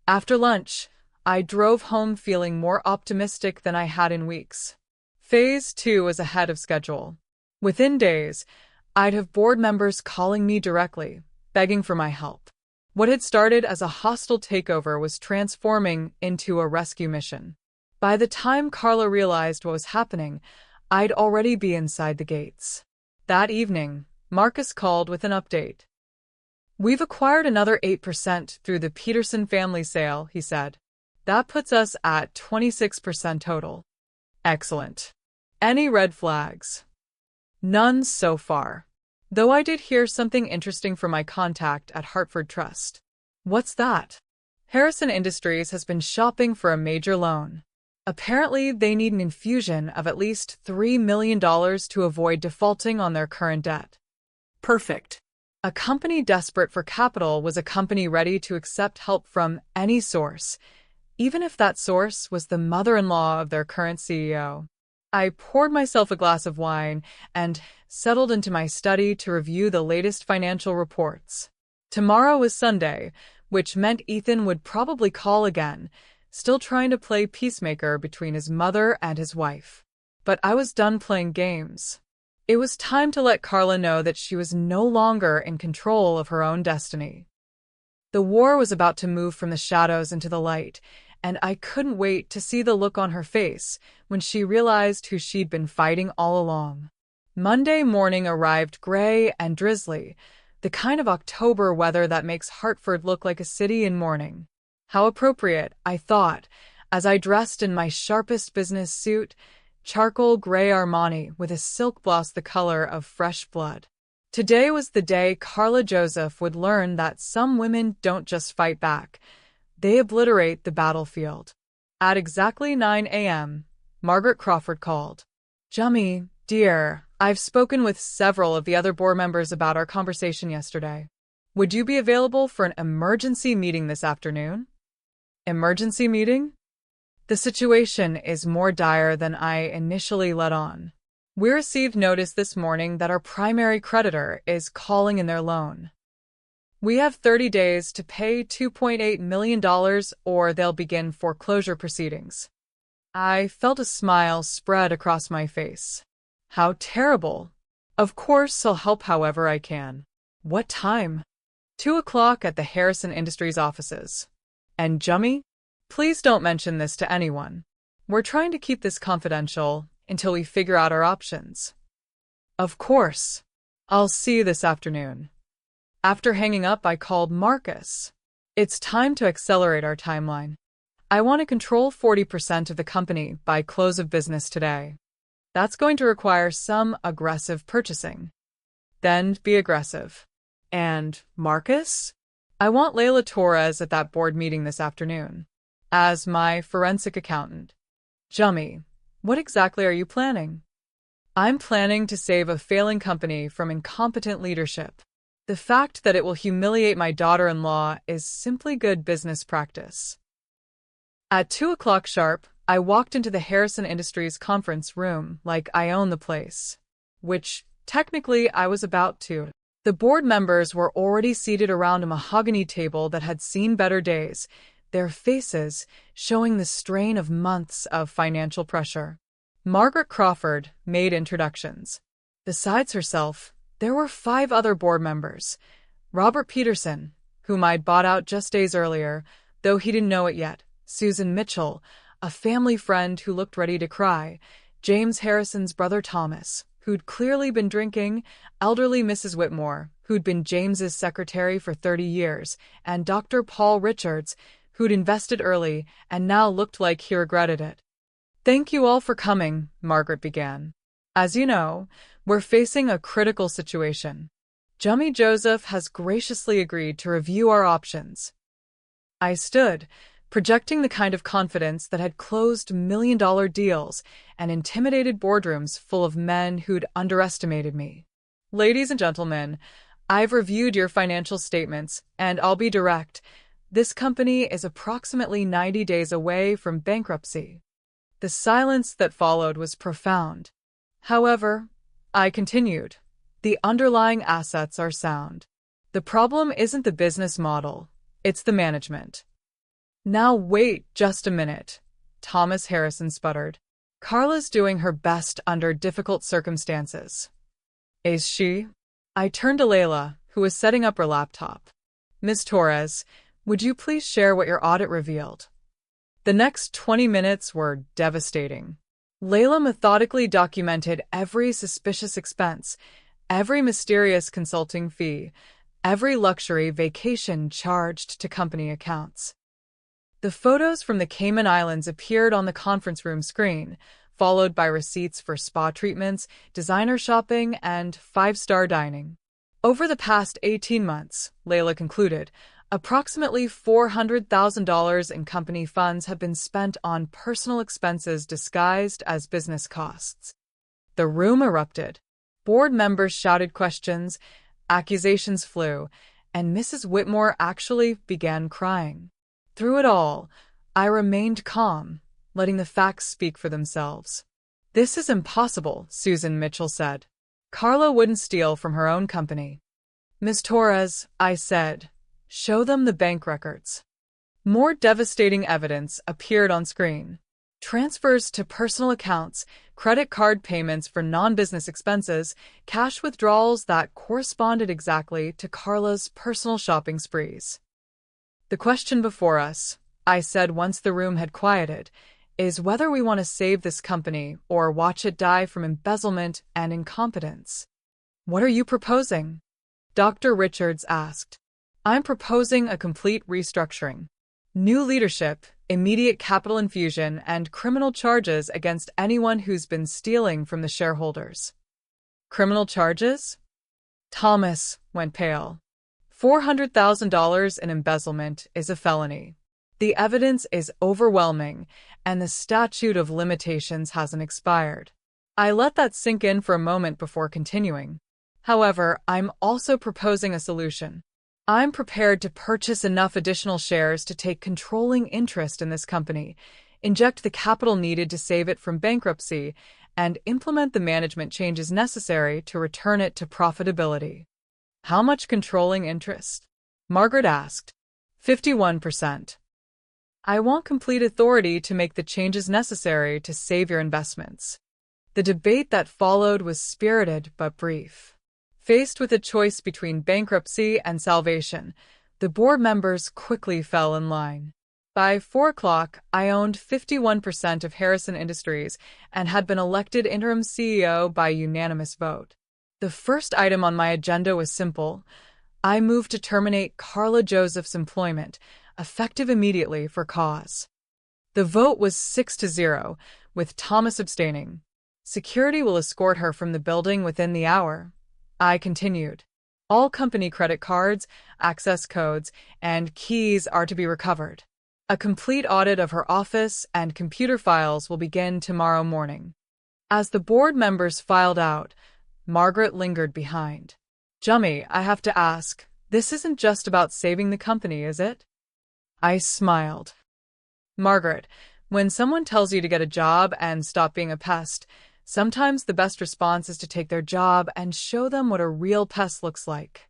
After lunch, I drove home feeling more optimistic than I had in weeks. Phase 2 was ahead of schedule. Within days, I'd have board members calling me directly, begging for my help. What had started as a hostile takeover was transforming into a rescue mission. By the time Carla realized what was happening, I'd already be inside the gates. That evening, Marcus called with an update. We've acquired another 8% through the Peterson family sale, he said. That puts us at 26% total. Excellent. Any red flags? None so far. Though I did hear something interesting from my contact at Hartford Trust. What's that? Harrison Industries has been shopping for a major loan. Apparently, they need an infusion of at least $3 million to avoid defaulting on their current debt. Perfect. A company desperate for capital was a company ready to accept help from any source, even if that source was the mother-in-law of their current CEO. I poured myself a glass of wine and settled into my study to review the latest financial reports. Tomorrow was Sunday, which meant Ethan would probably call again, still trying to play peacemaker between his mother and his wife. But I was done playing games. It was time to let Carla know that she was no longer in control of her own destiny. The war was about to move from the shadows into the light, and I couldn't wait to see the look on her face when she realized who she'd been fighting all along. Monday morning arrived gray and drizzly, the kind of October weather that makes Hartford look like a city in mourning. How appropriate, I thought, as I dressed in my sharpest business suit, charcoal gray Armani with a silk blouse the color of fresh blood. Today was the day Carla Joseph would learn that some women don't just fight back. They obliterate the battlefield. At exactly 9 a.m., Margaret Crawford called. Jummy, dear, I've spoken with several of the other board members about our conversation yesterday. Would you be available for an emergency meeting this afternoon? Emergency meeting? The situation is more dire than I initially let on. We received notice this morning that our primary creditor is calling in their loan. We have 30 days to pay $2.8 million or they'll begin foreclosure proceedings. I felt a smile spread across my face. How terrible. Of course, I'll help however I can. What time? 2 o'clock at the Harrison Industries offices. And Jummy? Please don't mention this to anyone. We're trying to keep this confidential until we figure out our options. Of course. I'll see you this afternoon. After hanging up, I called Marcus. It's time to accelerate our timeline. I want to control 40% of the company by close of business today. That's going to require some aggressive purchasing. Then be aggressive. And Marcus? I want Layla Torres at that board meeting this afternoon as my forensic accountant. Jummy, what exactly are you planning? I'm planning to save a failing company from incompetent leadership. The fact that it will humiliate my daughter-in-law is simply good business practice. At 2 o'clock sharp, I walked into the Harrison Industries conference room like I own the place. Which, technically, I was about to. The board members were already seated around a mahogany table that had seen better days, their faces showing the strain of months of financial pressure. Margaret Crawford made introductions. Besides herself, there were 5 other board members. Robert Peterson, whom I'd bought out just days earlier, though he didn't know it yet. Susan Mitchell, a family friend who looked ready to cry. James Harrison's brother Thomas, who'd clearly been drinking. Elderly Mrs. Whitmore, who'd been James's secretary for 30 years. And Dr. Paul Richards, who'd invested early and now looked like he regretted it. Thank you all for coming, Margaret began. As you know, we're facing a critical situation. Jummy Joseph has graciously agreed to review our options. I stood, projecting the kind of confidence that had closed million-dollar deals and intimidated boardrooms full of men who'd underestimated me. Ladies and gentlemen, I've reviewed your financial statements, and I'll be direct. This company is approximately 90 days away from bankruptcy. The silence that followed was profound. However, I continued, the underlying assets are sound. The problem isn't the business model, it's the management. Now wait just a minute, Thomas Harrison sputtered. Carla's doing her best under difficult circumstances. Is she? I turned to Layla, who was setting up her laptop. Ms. Torres, would you please share what your audit revealed? The next 20 minutes were devastating. Layla methodically documented every suspicious expense, every mysterious consulting fee, every luxury vacation charged to company accounts. The photos from the Cayman Islands appeared on the conference room screen, followed by receipts for spa treatments, designer shopping, and 5-star dining. Over the past 18 months, Layla concluded, approximately $400,000 in company funds have been spent on personal expenses disguised as business costs. The room erupted. Board members shouted questions, accusations flew, and Mrs. Whitmore actually began crying. Through it all, I remained calm, letting the facts speak for themselves. This is impossible, Susan Mitchell said. Carla wouldn't steal from her own company. Ms. Torres, I said, show them the bank records. More devastating evidence appeared on screen. Transfers to personal accounts, credit card payments for non-business expenses, cash withdrawals that corresponded exactly to Carla's personal shopping sprees. The question before us, I said once the room had quieted, is whether we want to save this company or watch it die from embezzlement and incompetence. What are you proposing? Dr. Richards asked. I'm proposing a complete restructuring. New leadership, immediate capital infusion, and criminal charges against anyone who's been stealing from the shareholders. Criminal charges? Thomas went pale. $400,000 in embezzlement is a felony. The evidence is overwhelming, and the statute of limitations hasn't expired. I let that sink in for a moment before continuing. However, I'm also proposing a solution. I'm prepared to purchase enough additional shares to take controlling interest in this company, inject the capital needed to save it from bankruptcy, and implement the management changes necessary to return it to profitability. How much controlling interest? Margaret asked. 51%. I want complete authority to make the changes necessary to save your investments. The debate that followed was spirited but brief. Faced with a choice between bankruptcy and salvation, the board members quickly fell in line. By 4 o'clock, I owned 51% of Harrison Industries and had been elected interim CEO by unanimous vote. The first item on my agenda was simple. I moved to terminate Karla Joseph's employment, effective immediately for cause. The vote was 6-0, with Thomas abstaining. Security will escort her from the building within the hour. I continued. All company credit cards, access codes, and keys are to be recovered. A complete audit of her office and computer files will begin tomorrow morning. As the board members filed out, Margaret lingered behind. Jummy, I have to ask, this isn't just about saving the company, is it? I smiled. Margaret, when someone tells you to get a job and stop being a pest, sometimes the best response is to take their job and show them what a real pest looks like.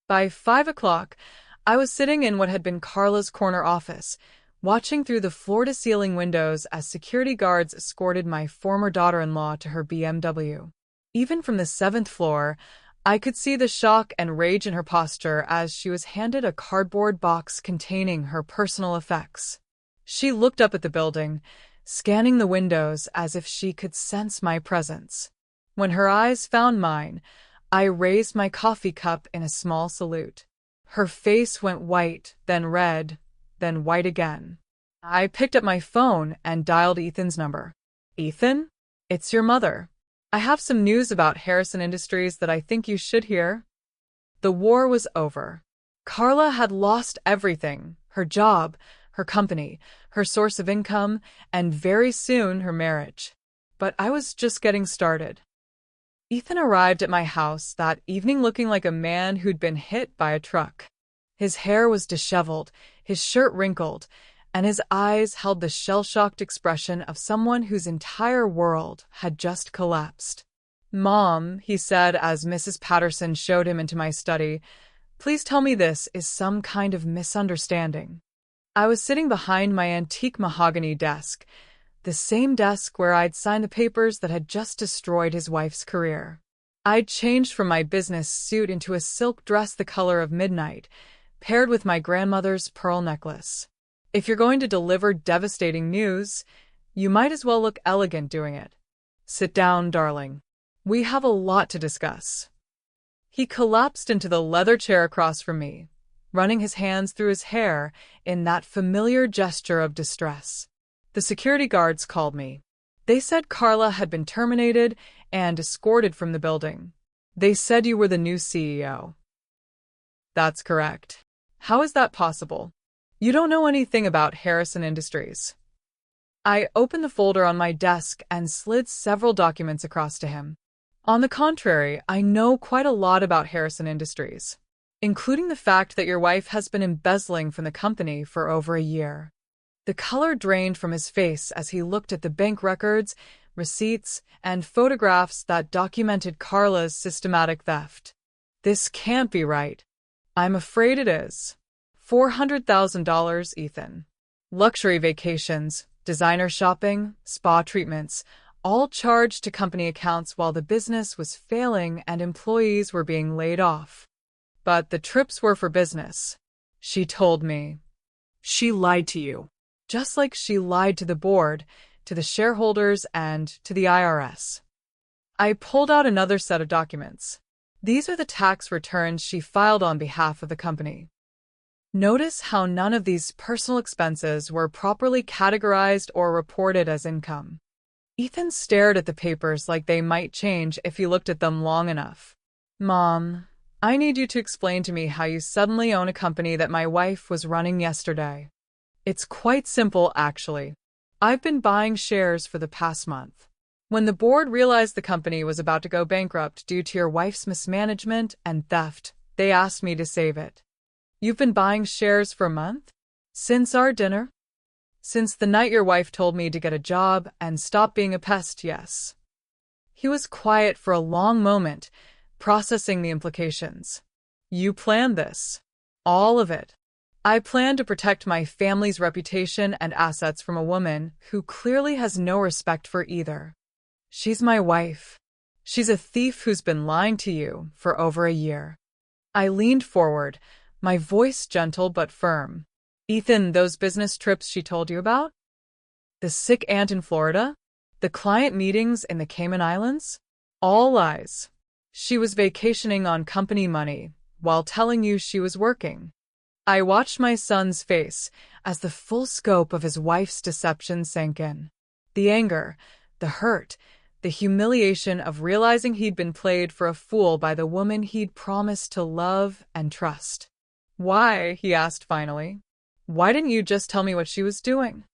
By 5 o'clock, I was sitting in what had been Karla's corner office, watching through the floor-to-ceiling windows as security guards escorted my former daughter-in-law to her BMW. Even from the 7th floor, I could see the shock and rage in her posture as she was handed a cardboard box containing her personal effects. She looked up at the building, scanning the windows as if she could sense my presence. When her eyes found mine, I raised my coffee cup in a small salute. Her face went white, then red, then white again. I picked up my phone and dialed Ethan's number. Ethan? It's your mother. I have some news about Harrison Industries that I think you should hear. The war was over. Karla had lost everything, her job, her company, her source of income, and very soon her marriage. But I was just getting started. Ethan arrived at my house that evening looking like a man who'd been hit by a truck. His hair was disheveled, his shirt wrinkled, and his eyes held the shell-shocked expression of someone whose entire world had just collapsed. Mom, he said as Mrs. Patterson showed him into my study, please tell me this is some kind of misunderstanding. I was sitting behind my antique mahogany desk, the same desk where I'd signed the papers that had just destroyed his wife's career. I'd changed from my business suit into a silk dress the color of midnight, paired with my grandmother's pearl necklace. If you're going to deliver devastating news, you might as well look elegant doing it. Sit down, darling. We have a lot to discuss. He collapsed into the leather chair across from me, running his hands through his hair in that familiar gesture of distress. The security guards called me. They said Karla had been terminated and escorted from the building. They said you were the new CEO. That's correct. How is that possible? You don't know anything about Harrison Industries. I opened the folder on my desk and slid several documents across to him. On the contrary, I know quite a lot about Harrison Industries, including the fact that your wife has been embezzling from the company for over a year. The color drained from his face as he looked at the bank records, receipts, and photographs that documented Karla's systematic theft. This can't be right. I'm afraid it is. $400,000, Ethan. Luxury vacations, designer shopping, spa treatments, all charged to company accounts while the business was failing and employees were being laid off. But the trips were for business. She told me. She lied to you. Just like she lied to the board, to the shareholders, and to the IRS. I pulled out another set of documents. These are the tax returns she filed on behalf of the company. Notice how none of these personal expenses were properly categorized or reported as income. Ethan stared at the papers like they might change if he looked at them long enough. Mom, I need you to explain to me how you suddenly own a company that my wife was running yesterday. It's quite simple, actually. I've been buying shares for the past month. When the board realized the company was about to go bankrupt due to your wife's mismanagement and theft, they asked me to save it. You've been buying shares for a month? Since our dinner? Since the night your wife told me to get a job and stop being a pest, yes. He was quiet for a long moment, processing the implications. You planned this. All of it. I plan to protect my family's reputation and assets from a woman who clearly has no respect for either. She's my wife. She's a thief who's been lying to you for over a year. I leaned forward, my voice gentle but firm. Ethan, those business trips she told you about? The sick aunt in Florida? The client meetings in the Cayman Islands? All lies. She was vacationing on company money while telling you she was working. I watched my son's face as the full scope of his wife's deception sank in. The anger, the hurt, the humiliation of realizing he'd been played for a fool by the woman he'd promised to love and trust. Why? He asked finally. Why didn't you just tell me what she was doing?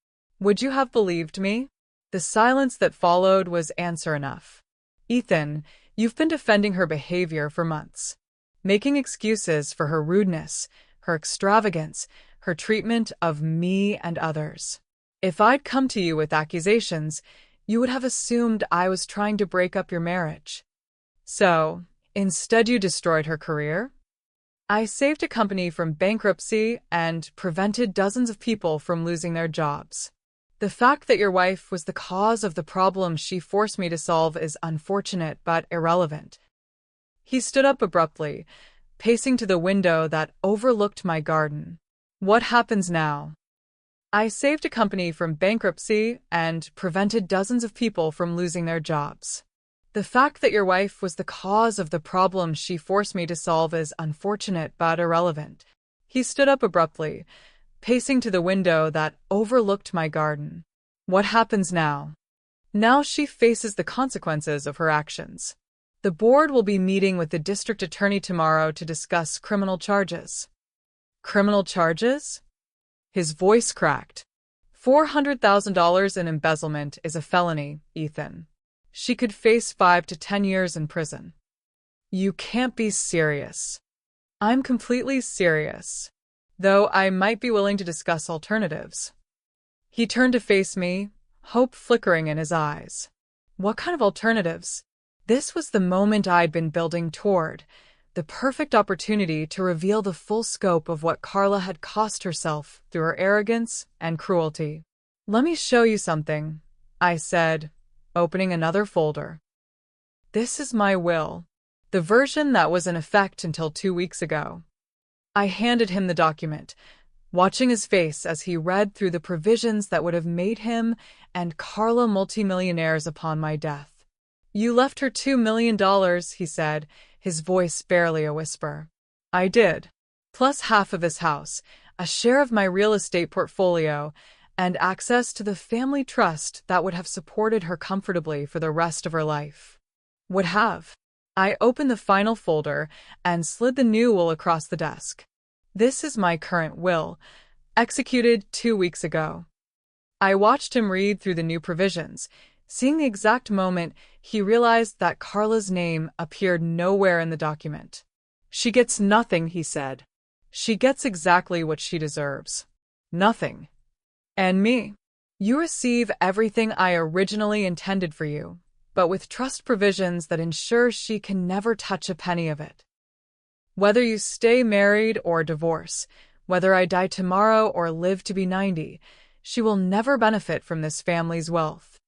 Would you have believed me? The silence that followed was answer enough. Ethan, you've been defending her behavior for months, making excuses for her rudeness, her extravagance, her treatment of me and others. If I'd come to you with accusations, you would have assumed I was trying to break up your marriage. So, instead you destroyed her career? I saved a company from bankruptcy and prevented dozens of people from losing their jobs. The fact that your wife was the cause of the problem she forced me to solve is unfortunate but irrelevant. He stood up abruptly, pacing to the window that overlooked my garden. What happens now? I saved a company from bankruptcy and prevented dozens of people from losing their jobs. The fact that your wife was the cause of the problem she forced me to solve is unfortunate but irrelevant. He stood up abruptly, pacing to the window that overlooked my garden. What happens now? Now she faces the consequences of her actions. The board will be meeting with the district attorney tomorrow to discuss criminal charges. Criminal charges? His voice cracked. $400,000 in embezzlement is a felony, Ethan. She could face 5 to 10 years in prison. You can't be serious. I'm completely serious, though I might be willing to discuss alternatives. He turned to face me, hope flickering in his eyes. What kind of alternatives? This was the moment I'd been building toward, the perfect opportunity to reveal the full scope of what Carla had cost herself through her arrogance and cruelty. Let me show you something, I said, opening another folder. This is my will, the version that was in effect until 2 weeks ago. I handed him the document, watching his face as he read through the provisions that would have made him and Carla multimillionaires upon my death. You left her $2 million, he said, his voice barely a whisper. I did. Plus half of his house, a share of my real estate portfolio, and access to the family trust that would have supported her comfortably for the rest of her life. Would have. I opened the final folder and slid the new will across the desk. This is my current will, executed 2 weeks ago. I watched him read through the new provisions, seeing the exact moment he realized that Carla's name appeared nowhere in the document. She gets nothing, he said. She gets exactly what she deserves. Nothing. And me. You receive everything I originally intended for you, but with trust provisions that ensure she can never touch a penny of it. Whether you stay married or divorce, whether I die tomorrow or live to be 90, she will never benefit from this family's wealth.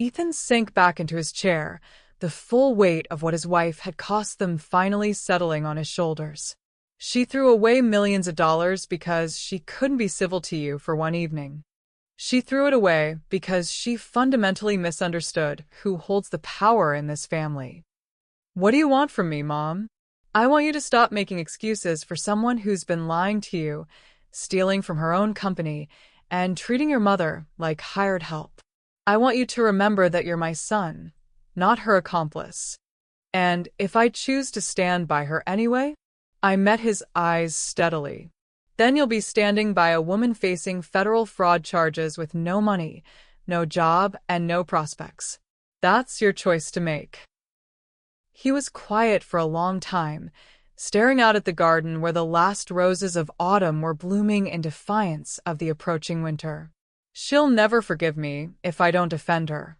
Ethan sank back into his chair, the full weight of what his wife had cost them finally settling on his shoulders. She threw away millions of dollars because she couldn't be civil to you for one evening. She threw it away because she fundamentally misunderstood who holds the power in this family. What do you want from me, Mom? I want you to stop making excuses for someone who's been lying to you, stealing from her own company, and treating your mother like hired help. I want you to remember that you're my son, not her accomplice. And if I choose to stand by her anyway, I met his eyes steadily. Then you'll be standing by a woman facing federal fraud charges with no money, no job, and no prospects. That's your choice to make. He was quiet for a long time, staring out at the garden where the last roses of autumn were blooming in defiance of the approaching winter. She'll never forgive me if I don't defend her.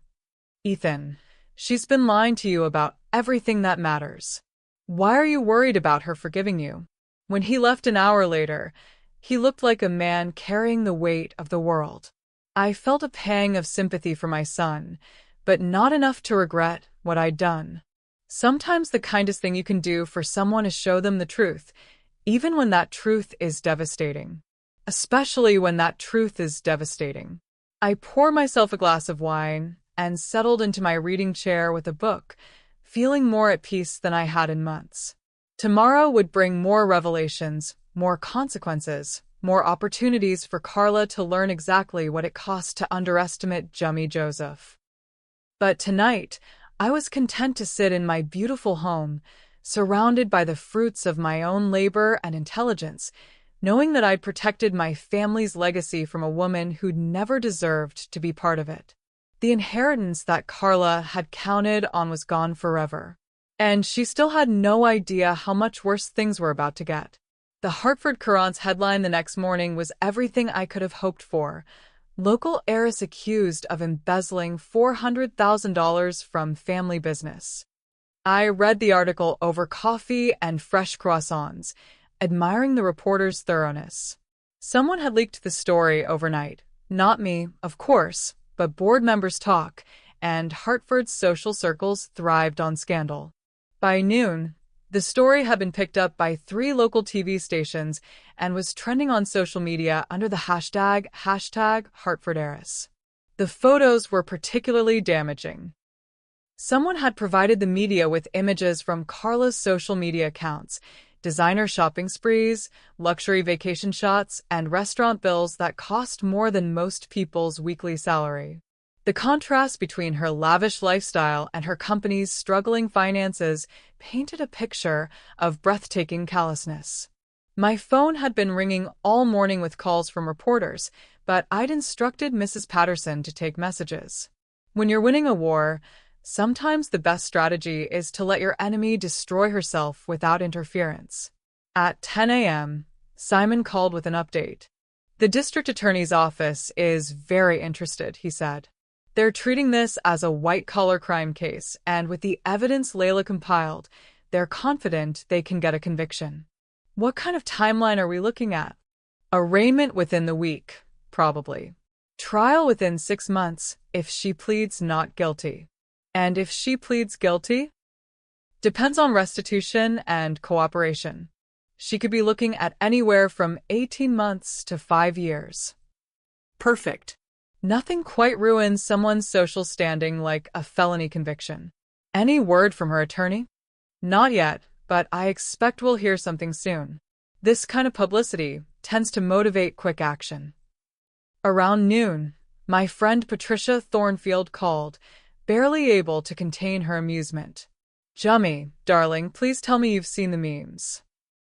Ethan, She's been lying to you about everything that matters. Why are you worried about her forgiving you?" When he left an hour later, he looked like a man carrying the weight of the world. I felt a pang of sympathy for my son, but not enough to regret what I'd done. Sometimes the kindest thing you can do for someone is show them the truth, even when that truth is devastating. Especially when that truth is devastating. I poured myself a glass of wine and settled into my reading chair with a book, feeling more at peace than I had in months. Tomorrow would bring more revelations, more consequences, more opportunities for Carla to learn exactly what it cost to underestimate Jummy Joseph. But tonight, I was content to sit in my beautiful home, surrounded by the fruits of my own labor and intelligence, knowing that I'd protected my family's legacy from a woman who'd never deserved to be part of it. The inheritance that Carla had counted on was gone forever, and she still had no idea how much worse things were about to get. The Hartford Courant's headline the next morning was everything I could have hoped for. Local heiress accused of embezzling $400,000 from family business. I read the article over coffee and fresh croissants, admiring the reporter's thoroughness. Someone had leaked the story overnight. Not me, of course, but board members talk, and Hartford's social circles thrived on scandal. By noon, the story had been picked up by 3 local TV stations and was trending on social media under the hashtag #HartfordHeiress. The photos were particularly damaging. Someone had provided the media with images from Carla's social media accounts, designer shopping sprees, luxury vacation shots, and restaurant bills that cost more than most people's weekly salary. The contrast between her lavish lifestyle and her company's struggling finances painted a picture of breathtaking callousness. My phone had been ringing all morning with calls from reporters, but I'd instructed Mrs. Patterson to take messages. When you're winning a war, sometimes the best strategy is to let your enemy destroy herself without interference. At 10 a.m., Simon called with an update. "The district attorney's office is very interested," he said. "They're treating this as a white-collar crime case, and with the evidence Layla compiled, they're confident they can get a conviction." What kind of timeline are we looking at? Arraignment within the week, probably. Trial within 6 months if she pleads not guilty. And if she pleads guilty? Depends on restitution and cooperation. She could be looking at anywhere from 18 months to 5 years. Perfect. Nothing quite ruins someone's social standing like a felony conviction. Any word from her attorney? Not yet, but I expect we'll hear something soon. This kind of publicity tends to motivate quick action. Around noon, my friend Patricia Thornfield called, barely able to contain her amusement. "Jummy, darling, please tell me you've seen the memes."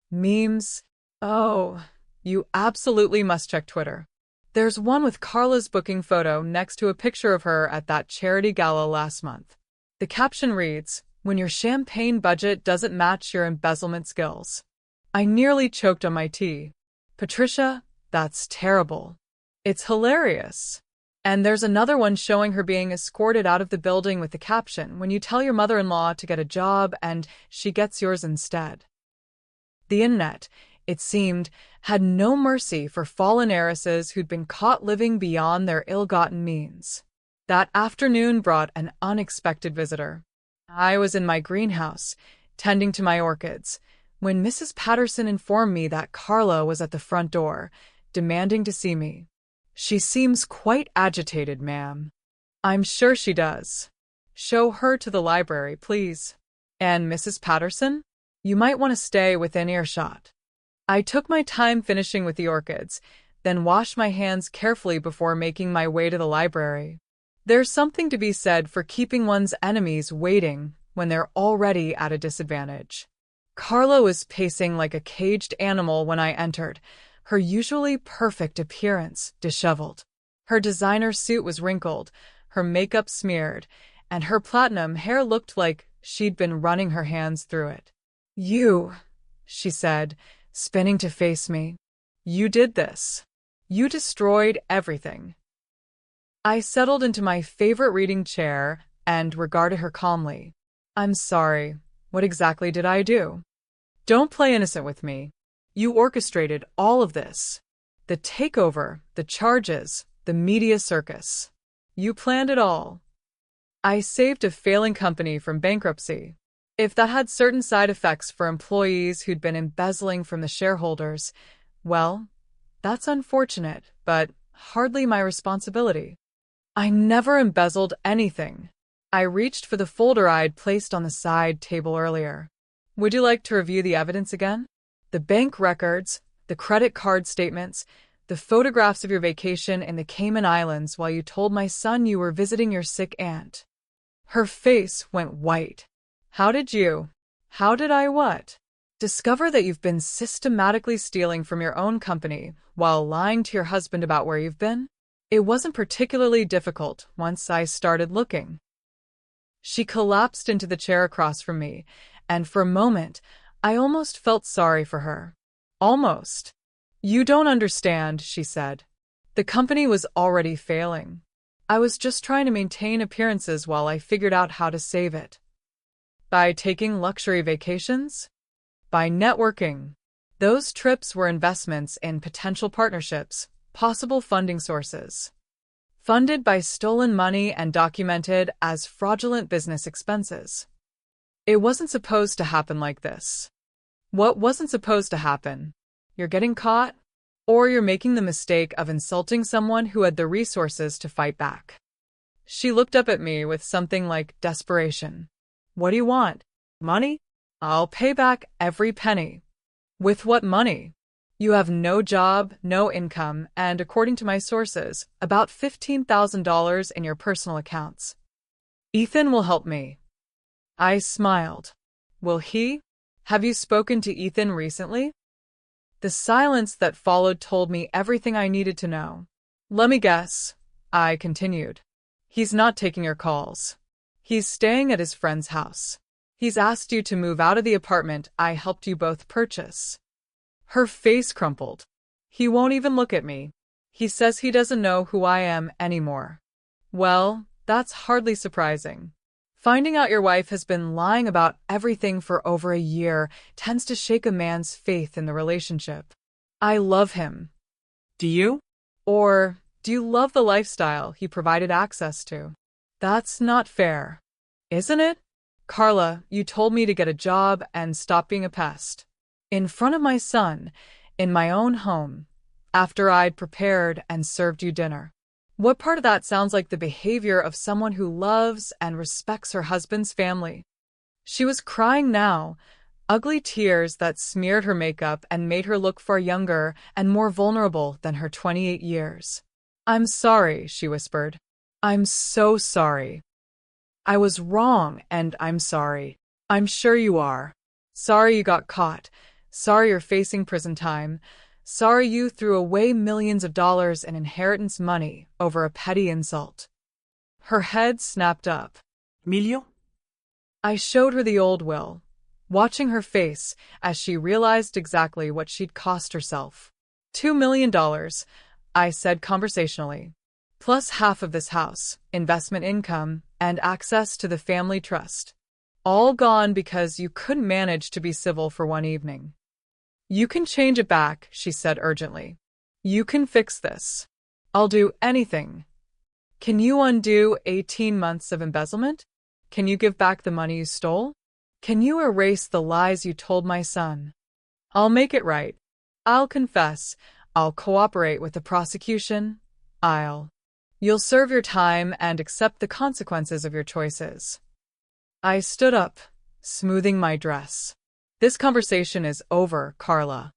Memes? Oh, you absolutely must check Twitter. There's one with Carla's booking photo next to a picture of her at that charity gala last month. The caption reads, "When your champagne budget doesn't match your embezzlement skills." I nearly choked on my tea. Patricia, that's terrible. It's hilarious. And there's another one showing her being escorted out of the building with the caption, "When you tell your mother-in-law to get a job and she gets yours instead." The internet, it seemed, had no mercy for fallen heiresses who'd been caught living beyond their ill-gotten means. That afternoon brought an unexpected visitor. I was in my greenhouse, tending to my orchids, when Mrs. Patterson informed me that Carla was at the front door, demanding to see me. "She seems quite agitated, ma'am." "I'm sure she does. Show her to the library, please." "And Mrs. Patterson? You might want to stay within earshot." I took my time finishing with the orchids, then washed my hands carefully before making my way to the library. There's something to be said for keeping one's enemies waiting when they're already at a disadvantage. Carla was pacing like a caged animal when I entered, her usually perfect appearance disheveled. Her designer suit was wrinkled, her makeup smeared, and her platinum hair looked like she'd been running her hands through it. "You," she said, spinning to face me. "You did this. You destroyed everything." I settled into my favorite reading chair and regarded her calmly. I'm sorry. What exactly did I do? Don't play innocent with me. You orchestrated all of this. The takeover, the charges, the media circus. You planned it all. I saved a failing company from bankruptcy. If that had certain side effects for employees who'd been embezzling from the shareholders, well, that's unfortunate, but hardly my responsibility. I never embezzled anything. I reached for the folder I'd placed on the side table earlier. Would you like to review the evidence again? The bank records, the credit card statements, the photographs of your vacation in the Cayman Islands while you told my son you were visiting your sick aunt. Her face went white. How did I what? Discover that you've been systematically stealing from your own company while lying to your husband about where you've been? It wasn't particularly difficult once I started looking. She collapsed into the chair across from me, and for a moment, I almost felt sorry for her. Almost. You don't understand, she said. The company was already failing. I was just trying to maintain appearances while I figured out how to save it. By taking luxury vacations? By networking. Those trips were investments in potential partnerships, possible funding sources. Funded by stolen money and documented as fraudulent business expenses. It wasn't supposed to happen like this. What wasn't supposed to happen? You're getting caught, or you're making the mistake of insulting someone who had the resources to fight back. She looked up at me with something like desperation. What do you want? Money? I'll pay back every penny. With what money? You have no job, no income, and according to my sources, about $15,000 in your personal accounts. Ethan will help me. I smiled. Will he? Have you spoken to Ethan recently? The silence that followed told me everything I needed to know. Let me guess, I continued. He's not taking your calls. He's staying at his friend's house. He's asked you to move out of the apartment I helped you both purchase. Her face crumpled. He won't even look at me. He says he doesn't know who I am anymore. Well, that's hardly surprising. Finding out your wife has been lying about everything for over a year tends to shake a man's faith in the relationship. I love him. Do you? Or do you love the lifestyle he provided access to? That's not fair. Isn't it? Carla, you told me to get a job and stop being a pest. In front of my son, in my own home, after I'd prepared and served you dinner. What part of that sounds like the behavior of someone who loves and respects her husband's family? She was crying now, ugly tears that smeared her makeup and made her look far younger and more vulnerable than her 28 years. I'm sorry, she whispered. I'm so sorry. I was wrong, and I'm sorry. I'm sure you are. Sorry you got caught. Sorry you're facing prison time. Sorry you threw away millions of dollars in inheritance money over a petty insult. Her head snapped up. Emilio? I showed her the old will, watching her face as she realized exactly what she'd cost herself. $2 million, I said conversationally, plus half of this house, investment income, and access to the family trust. All gone because you couldn't manage to be civil for one evening. You can change it back, she said urgently. You can fix this. I'll do anything. Can you undo 18 months of embezzlement? Can you give back the money you stole? Can you erase the lies you told my son? I'll make it right. I'll confess. I'll cooperate with the prosecution. You'll serve your time and accept the consequences of your choices. I stood up, smoothing my dress. This conversation is over, Carla.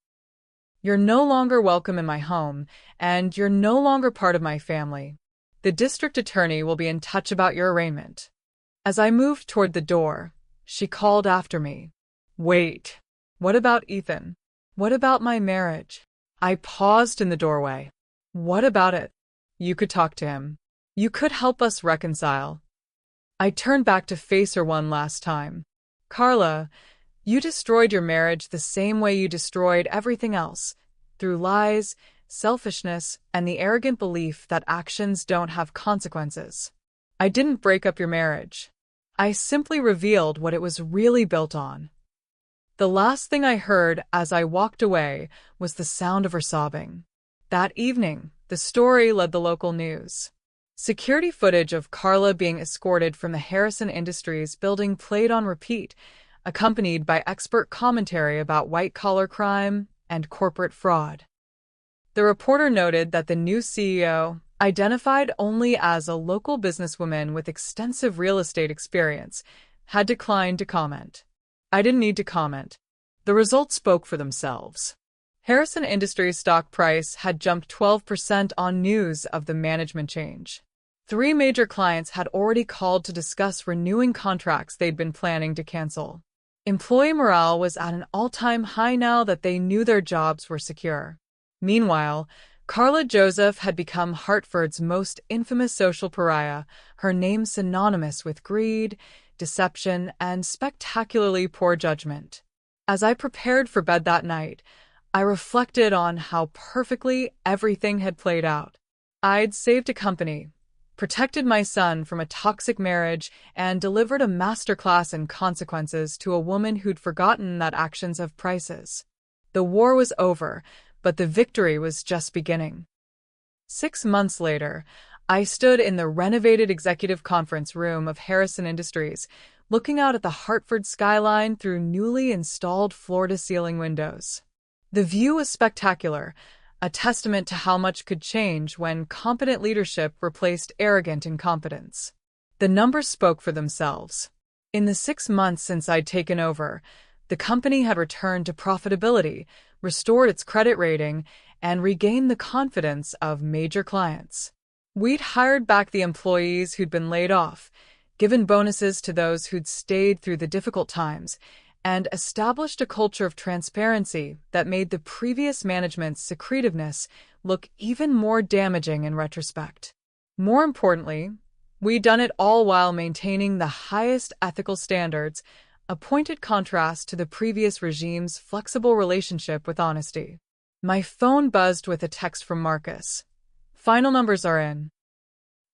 You're no longer welcome in my home, and you're no longer part of my family. The district attorney will be in touch about your arraignment. As I moved toward the door, she called after me. Wait. What about Ethan? What about my marriage? I paused in the doorway. What about it? You could talk to him. You could help us reconcile. I turned back to face her one last time. Carla, you destroyed your marriage the same way you destroyed everything else, through lies, selfishness, and the arrogant belief that actions don't have consequences. I didn't break up your marriage. I simply revealed what it was really built on. The last thing I heard as I walked away was the sound of her sobbing. That evening, the story led the local news. Security footage of Carla being escorted from the Harrison Industries building played on repeat, accompanied by expert commentary about white-collar crime and corporate fraud. The reporter noted that the new CEO, identified only as a local businesswoman with extensive real estate experience, had declined to comment. I didn't need to comment. The results spoke for themselves. Harrison Industries' stock price had jumped 12% on news of the management change. 3 major clients had already called to discuss renewing contracts they'd been planning to cancel. Employee morale was at an all-time high now that they knew their jobs were secure. Meanwhile, Carla Joseph had become Hartford's most infamous social pariah, her name synonymous with greed, deception, and spectacularly poor judgment. As I prepared for bed that night, I reflected on how perfectly everything had played out. I'd saved a company, protected my son from a toxic marriage, and delivered a masterclass in consequences to a woman who'd forgotten that actions have prices. The war was over, but the victory was just beginning. 6 months later, I stood in the renovated executive conference room of Harrison Industries, looking out at the Hartford skyline through newly installed floor-to-ceiling windows. The view was spectacular, a testament to how much could change when competent leadership replaced arrogant incompetence. The numbers spoke for themselves. In the 6 months since I'd taken over, the company had returned to profitability, restored its credit rating, and regained the confidence of major clients. We'd hired back the employees who'd been laid off, given bonuses to those who'd stayed through the difficult times, and established a culture of transparency that made the previous management's secretiveness look even more damaging in retrospect. More importantly, we'd done it all while maintaining the highest ethical standards, a pointed contrast to the previous regime's flexible relationship with honesty. My phone buzzed with a text from Marcus. Final numbers are in.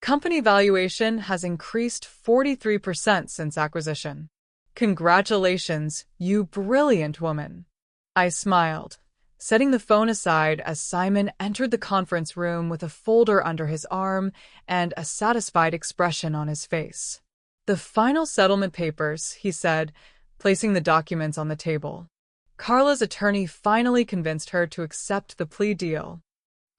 Company valuation has increased 43% since acquisition. Congratulations, you brilliant woman. I smiled, setting the phone aside as Simon entered the conference room with a folder under his arm and a satisfied expression on his face. The final settlement papers, he said, placing the documents on the table. Carla's attorney finally convinced her to accept the plea deal.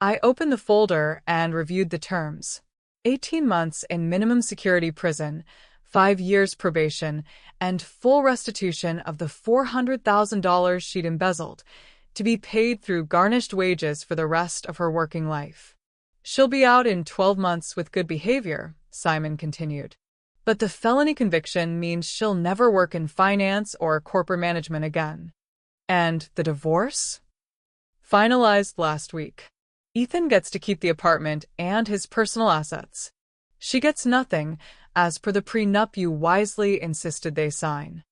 I opened the folder and reviewed the terms. 18 months in minimum security prison, 5 years probation, and full restitution of the $400,000 she'd embezzled, to be paid through garnished wages for the rest of her working life. She'll be out in 12 months with good behavior, Simon continued. But the felony conviction means she'll never work in finance or corporate management again. And the divorce? Finalized last week. Ethan gets to keep the apartment and his personal assets. She gets nothing, as per the prenup you wisely insisted they sign.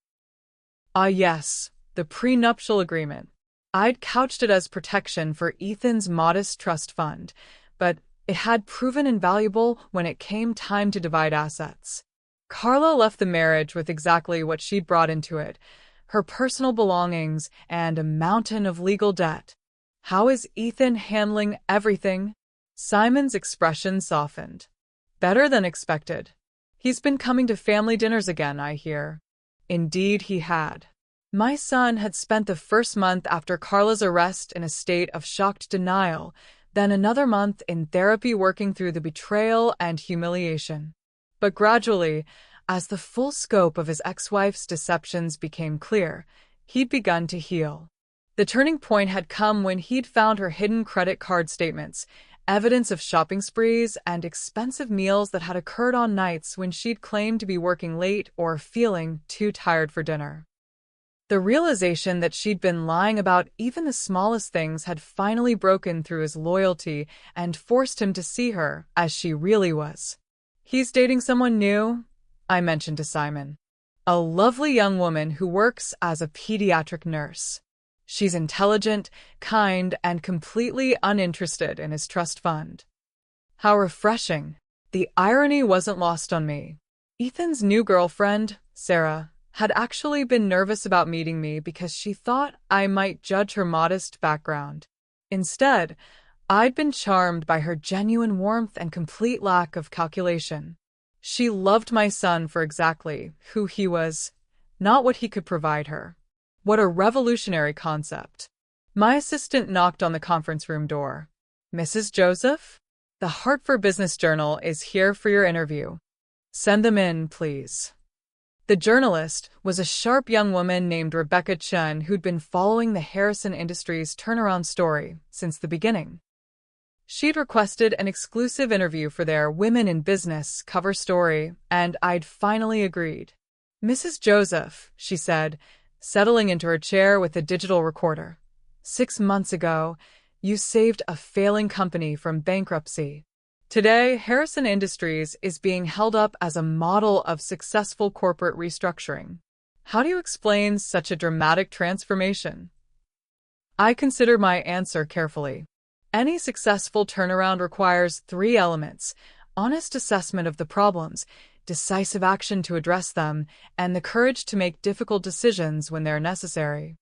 Ah yes, the prenuptial agreement. I'd couched it as protection for Ethan's modest trust fund, but it had proven invaluable when it came time to divide assets. Carla left the marriage with exactly what she'd brought into it, her personal belongings and a mountain of legal debt. How is Ethan handling everything? Simon's expression softened. Better than expected. He's been coming to family dinners again, I hear. Indeed he had. My son had spent the first month after Carla's arrest in a state of shocked denial, then another month in therapy working through the betrayal and humiliation. But gradually, as the full scope of his ex-wife's deceptions became clear, he'd begun to heal. The turning point had come when he'd found her hidden credit card statements, evidence of shopping sprees and expensive meals that had occurred on nights when she'd claimed to be working late or feeling too tired for dinner. The realization that she'd been lying about even the smallest things had finally broken through his loyalty and forced him to see her as she really was. He's dating someone new, I mentioned to Simon. A lovely young woman who works as a pediatric nurse. She's intelligent, kind, and completely uninterested in his trust fund. How refreshing. The irony wasn't lost on me. Ethan's new girlfriend, Sarah, had actually been nervous about meeting me because she thought I might judge her modest background. Instead, I'd been charmed by her genuine warmth and complete lack of calculation. She loved my son for exactly who he was, not what he could provide her. What a revolutionary concept. My assistant knocked on the conference room door. "Mrs. Joseph? The Hartford Business Journal is here for your interview. Send them in, please." The journalist was a sharp young woman named Rebecca Chen who'd been following the Harrison Industries turnaround story since the beginning. She'd requested an exclusive interview for their Women in Business cover story, and I'd finally agreed. "Mrs. Joseph," she said, settling into her chair with a digital recorder. "6 months ago, you saved a failing company from bankruptcy. Today, Harrison Industries is being held up as a model of successful corporate restructuring. How do you explain such a dramatic transformation?" I considered my answer carefully. Any successful turnaround requires 3 elements: honest assessment of the problems, decisive action to address them, and the courage to make difficult decisions when they're necessary.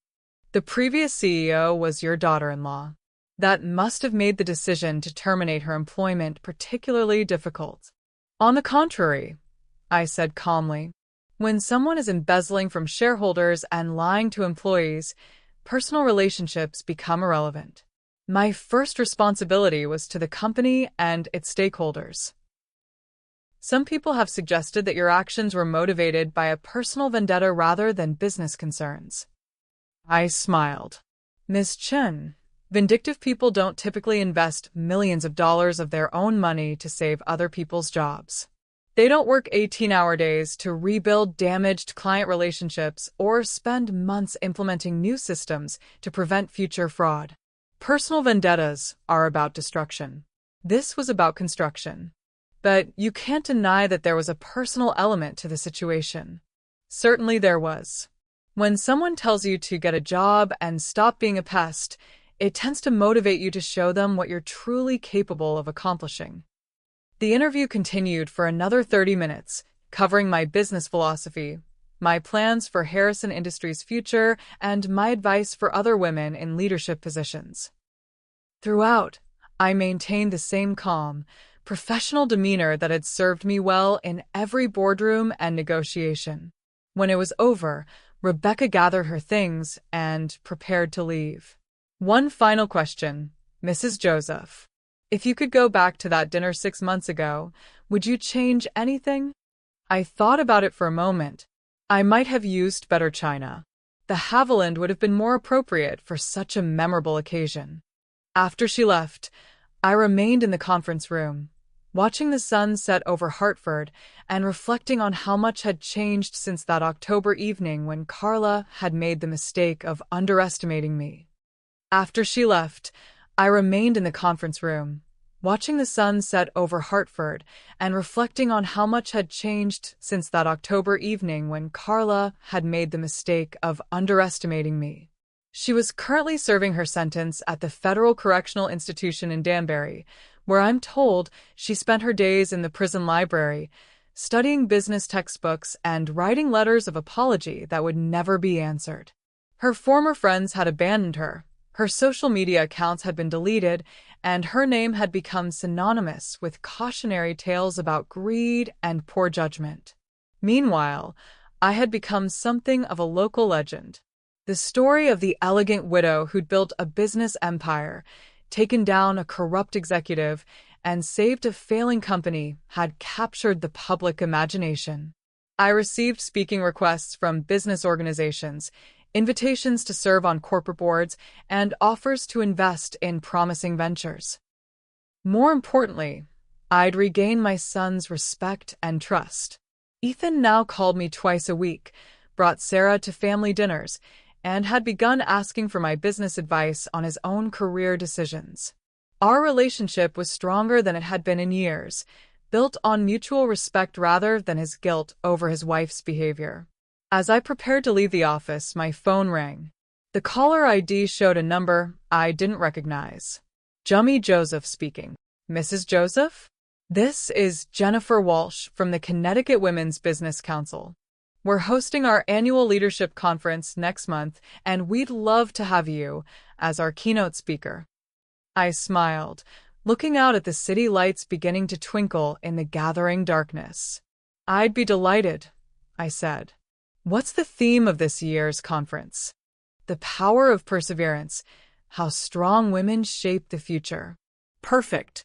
The previous CEO was your daughter-in-law. That must have made the decision to terminate her employment particularly difficult. "On the contrary," I said calmly, "when someone is embezzling from shareholders and lying to employees, personal relationships become irrelevant. My first responsibility was to the company and its stakeholders." Some people have suggested that your actions were motivated by a personal vendetta rather than business concerns. I smiled. "Ms. Chen, vindictive people don't typically invest millions of dollars of their own money to save other people's jobs. They don't work 18-hour days to rebuild damaged client relationships or spend months implementing new systems to prevent future fraud. Personal vendettas are about destruction. This was about construction. But you can't deny that there was a personal element to the situation." Certainly there was. When someone tells you to get a job and stop being a pest, it tends to motivate you to show them what you're truly capable of accomplishing. The interview continued for another 30 minutes, covering my business philosophy, my plans for Harrison Industries' future, and my advice for other women in leadership positions. Throughout, I maintained the same calm, professional demeanor that had served me well in every boardroom and negotiation. When it was over, Rebecca gathered her things and prepared to leave. "One final question, Mrs. Joseph. If you could go back to that dinner 6 months ago, would you change anything?" I thought about it for a moment. I might have used better china. The Haviland would have been more appropriate for such a memorable occasion. After she left, I remained in the conference room, watching the sun set over Hartford and reflecting on how much had changed since that October evening when Carla had made the mistake of underestimating me. After she left, I remained in the conference room, watching the sun set over Hartford and reflecting on how much had changed since that October evening when Carla had made the mistake of underestimating me. She was currently serving her sentence at the Federal Correctional Institution in Danbury, where I'm told she spent her days in the prison library, studying business textbooks and writing letters of apology that would never be answered. Her former friends had abandoned her, her social media accounts had been deleted, and her name had become synonymous with cautionary tales about greed and poor judgment. Meanwhile, I had become something of a local legend. The story of the elegant widow who'd built a business empire, taken down a corrupt executive, and saved a failing company had captured the public imagination. I received speaking requests from business organizations, invitations to serve on corporate boards, and offers to invest in promising ventures. More importantly, I'd regained my son's respect and trust. Ethan now called me twice a week, brought Sarah to family dinners, and had begun asking for my business advice on his own career decisions. Our relationship was stronger than it had been in years, built on mutual respect rather than his guilt over his wife's behavior. As I prepared to leave the office, my phone rang. The caller ID showed a number I didn't recognize. Jummy Joseph speaking. "Mrs. Joseph?" This is Jennifer Walsh from the Connecticut Women's Business Council. We're hosting our annual leadership conference next month, and we'd love to have you as our keynote speaker. I smiled, looking out at the city lights beginning to twinkle in the gathering darkness. I'd be delighted, I said. What's the theme of this year's conference? The power of perseverance, how strong women shape the future. Perfect.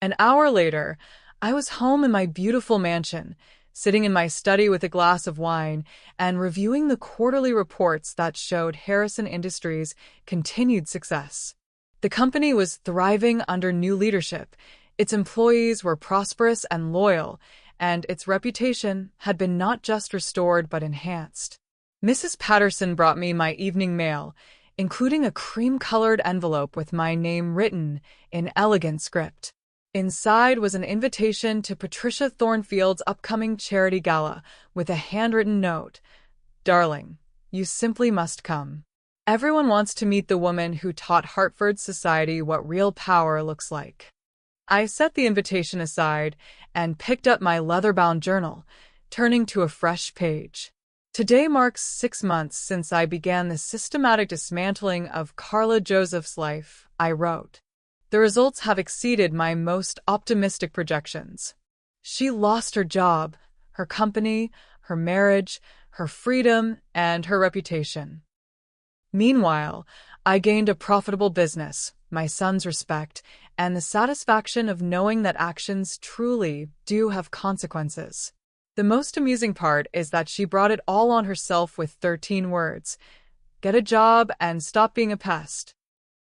An hour later, I was home in my beautiful mansion, sitting in my study with a glass of wine and reviewing the quarterly reports that showed Harrison Industries' continued success. The company was thriving under new leadership, its employees were prosperous and loyal, and its reputation had been not just restored but enhanced. Mrs. Patterson brought me my evening mail, including a cream-colored envelope with my name written in elegant script. Inside was an invitation to Patricia Thornfield's upcoming charity gala with a handwritten note. Darling, you simply must come. Everyone wants to meet the woman who taught Hartford society what real power looks like. I set the invitation aside and picked up my leather-bound journal, turning to a fresh page. Today marks 6 months since I began the systematic dismantling of Karla Joseph's life, I wrote. The results have exceeded my most optimistic projections. She lost her job, her company, her marriage, her freedom, and her reputation. Meanwhile, I gained a profitable business, my son's respect, and the satisfaction of knowing that actions truly do have consequences. The most amusing part is that she brought it all on herself with 13 words. Get a job and stop being a pest.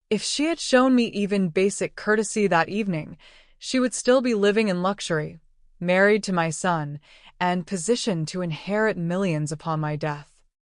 If she had shown me even basic courtesy that evening, she would still be living in luxury, married to my son, and positioned to inherit millions upon my death.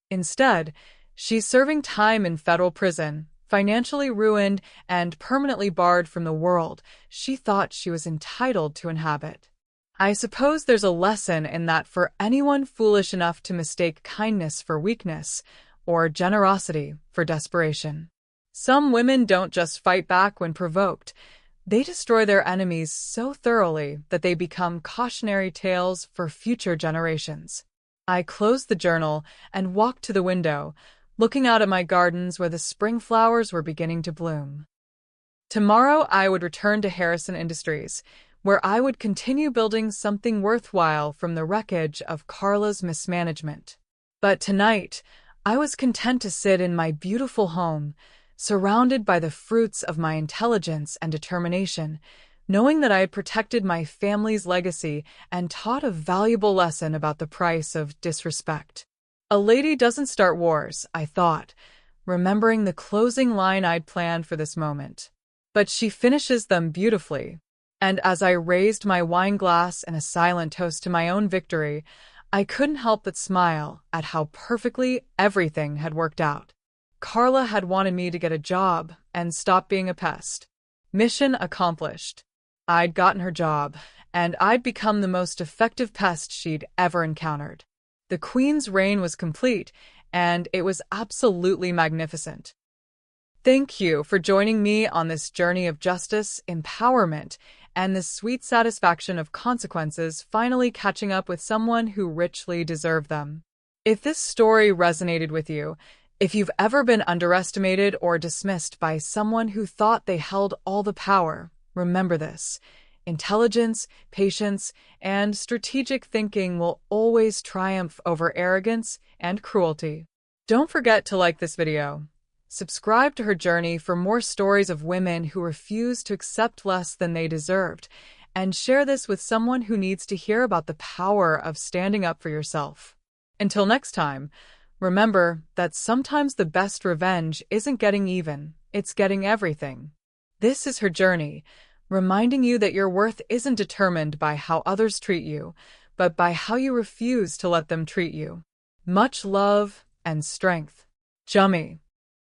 Instead, she's serving time in federal prison, financially ruined and permanently barred from the world she thought she was entitled to inhabit. I suppose there's a lesson in that for anyone foolish enough to mistake kindness for weakness or generosity for desperation. Some women don't just fight back when provoked. They destroy their enemies so thoroughly that they become cautionary tales for future generations. I closed the journal and walked to the window, looking out at my gardens where the spring flowers were beginning to bloom. Tomorrow I would return to Harrison Industries, where I would continue building something worthwhile from the wreckage of Karla's mismanagement. But tonight, I was content to sit in my beautiful home, surrounded by the fruits of my intelligence and determination, knowing that I had protected my family's legacy and taught a valuable lesson about the price of disrespect. A lady doesn't start wars, I thought, remembering the closing line I'd planned for this moment. But she finishes them beautifully. And as I raised my wine glass in a silent toast to my own victory, I couldn't help but smile at how perfectly everything had worked out. Karla had wanted me to get a job and stop being a pest. Mission accomplished. I'd gotten her job, and I'd become the most effective pest she'd ever encountered. The Queen's reign was complete, and it was absolutely magnificent. Thank you for joining me on this journey of justice, empowerment, and the sweet satisfaction of consequences finally catching up with someone who richly deserved them. If this story resonated with you, if you've ever been underestimated or dismissed by someone who thought they held all the power, remember this. Intelligence, patience, and strategic thinking will always triumph over arrogance and cruelty. Don't forget to like this video. Subscribe to her journey for more stories of women who refuse to accept less than they deserved, and share this with someone who needs to hear about the power of standing up for yourself. Until next time, remember that sometimes the best revenge isn't getting even, it's getting everything. This is her journey, reminding you that your worth isn't determined by how others treat you, but by how you refuse to let them treat you. Much love and strength. Jummy.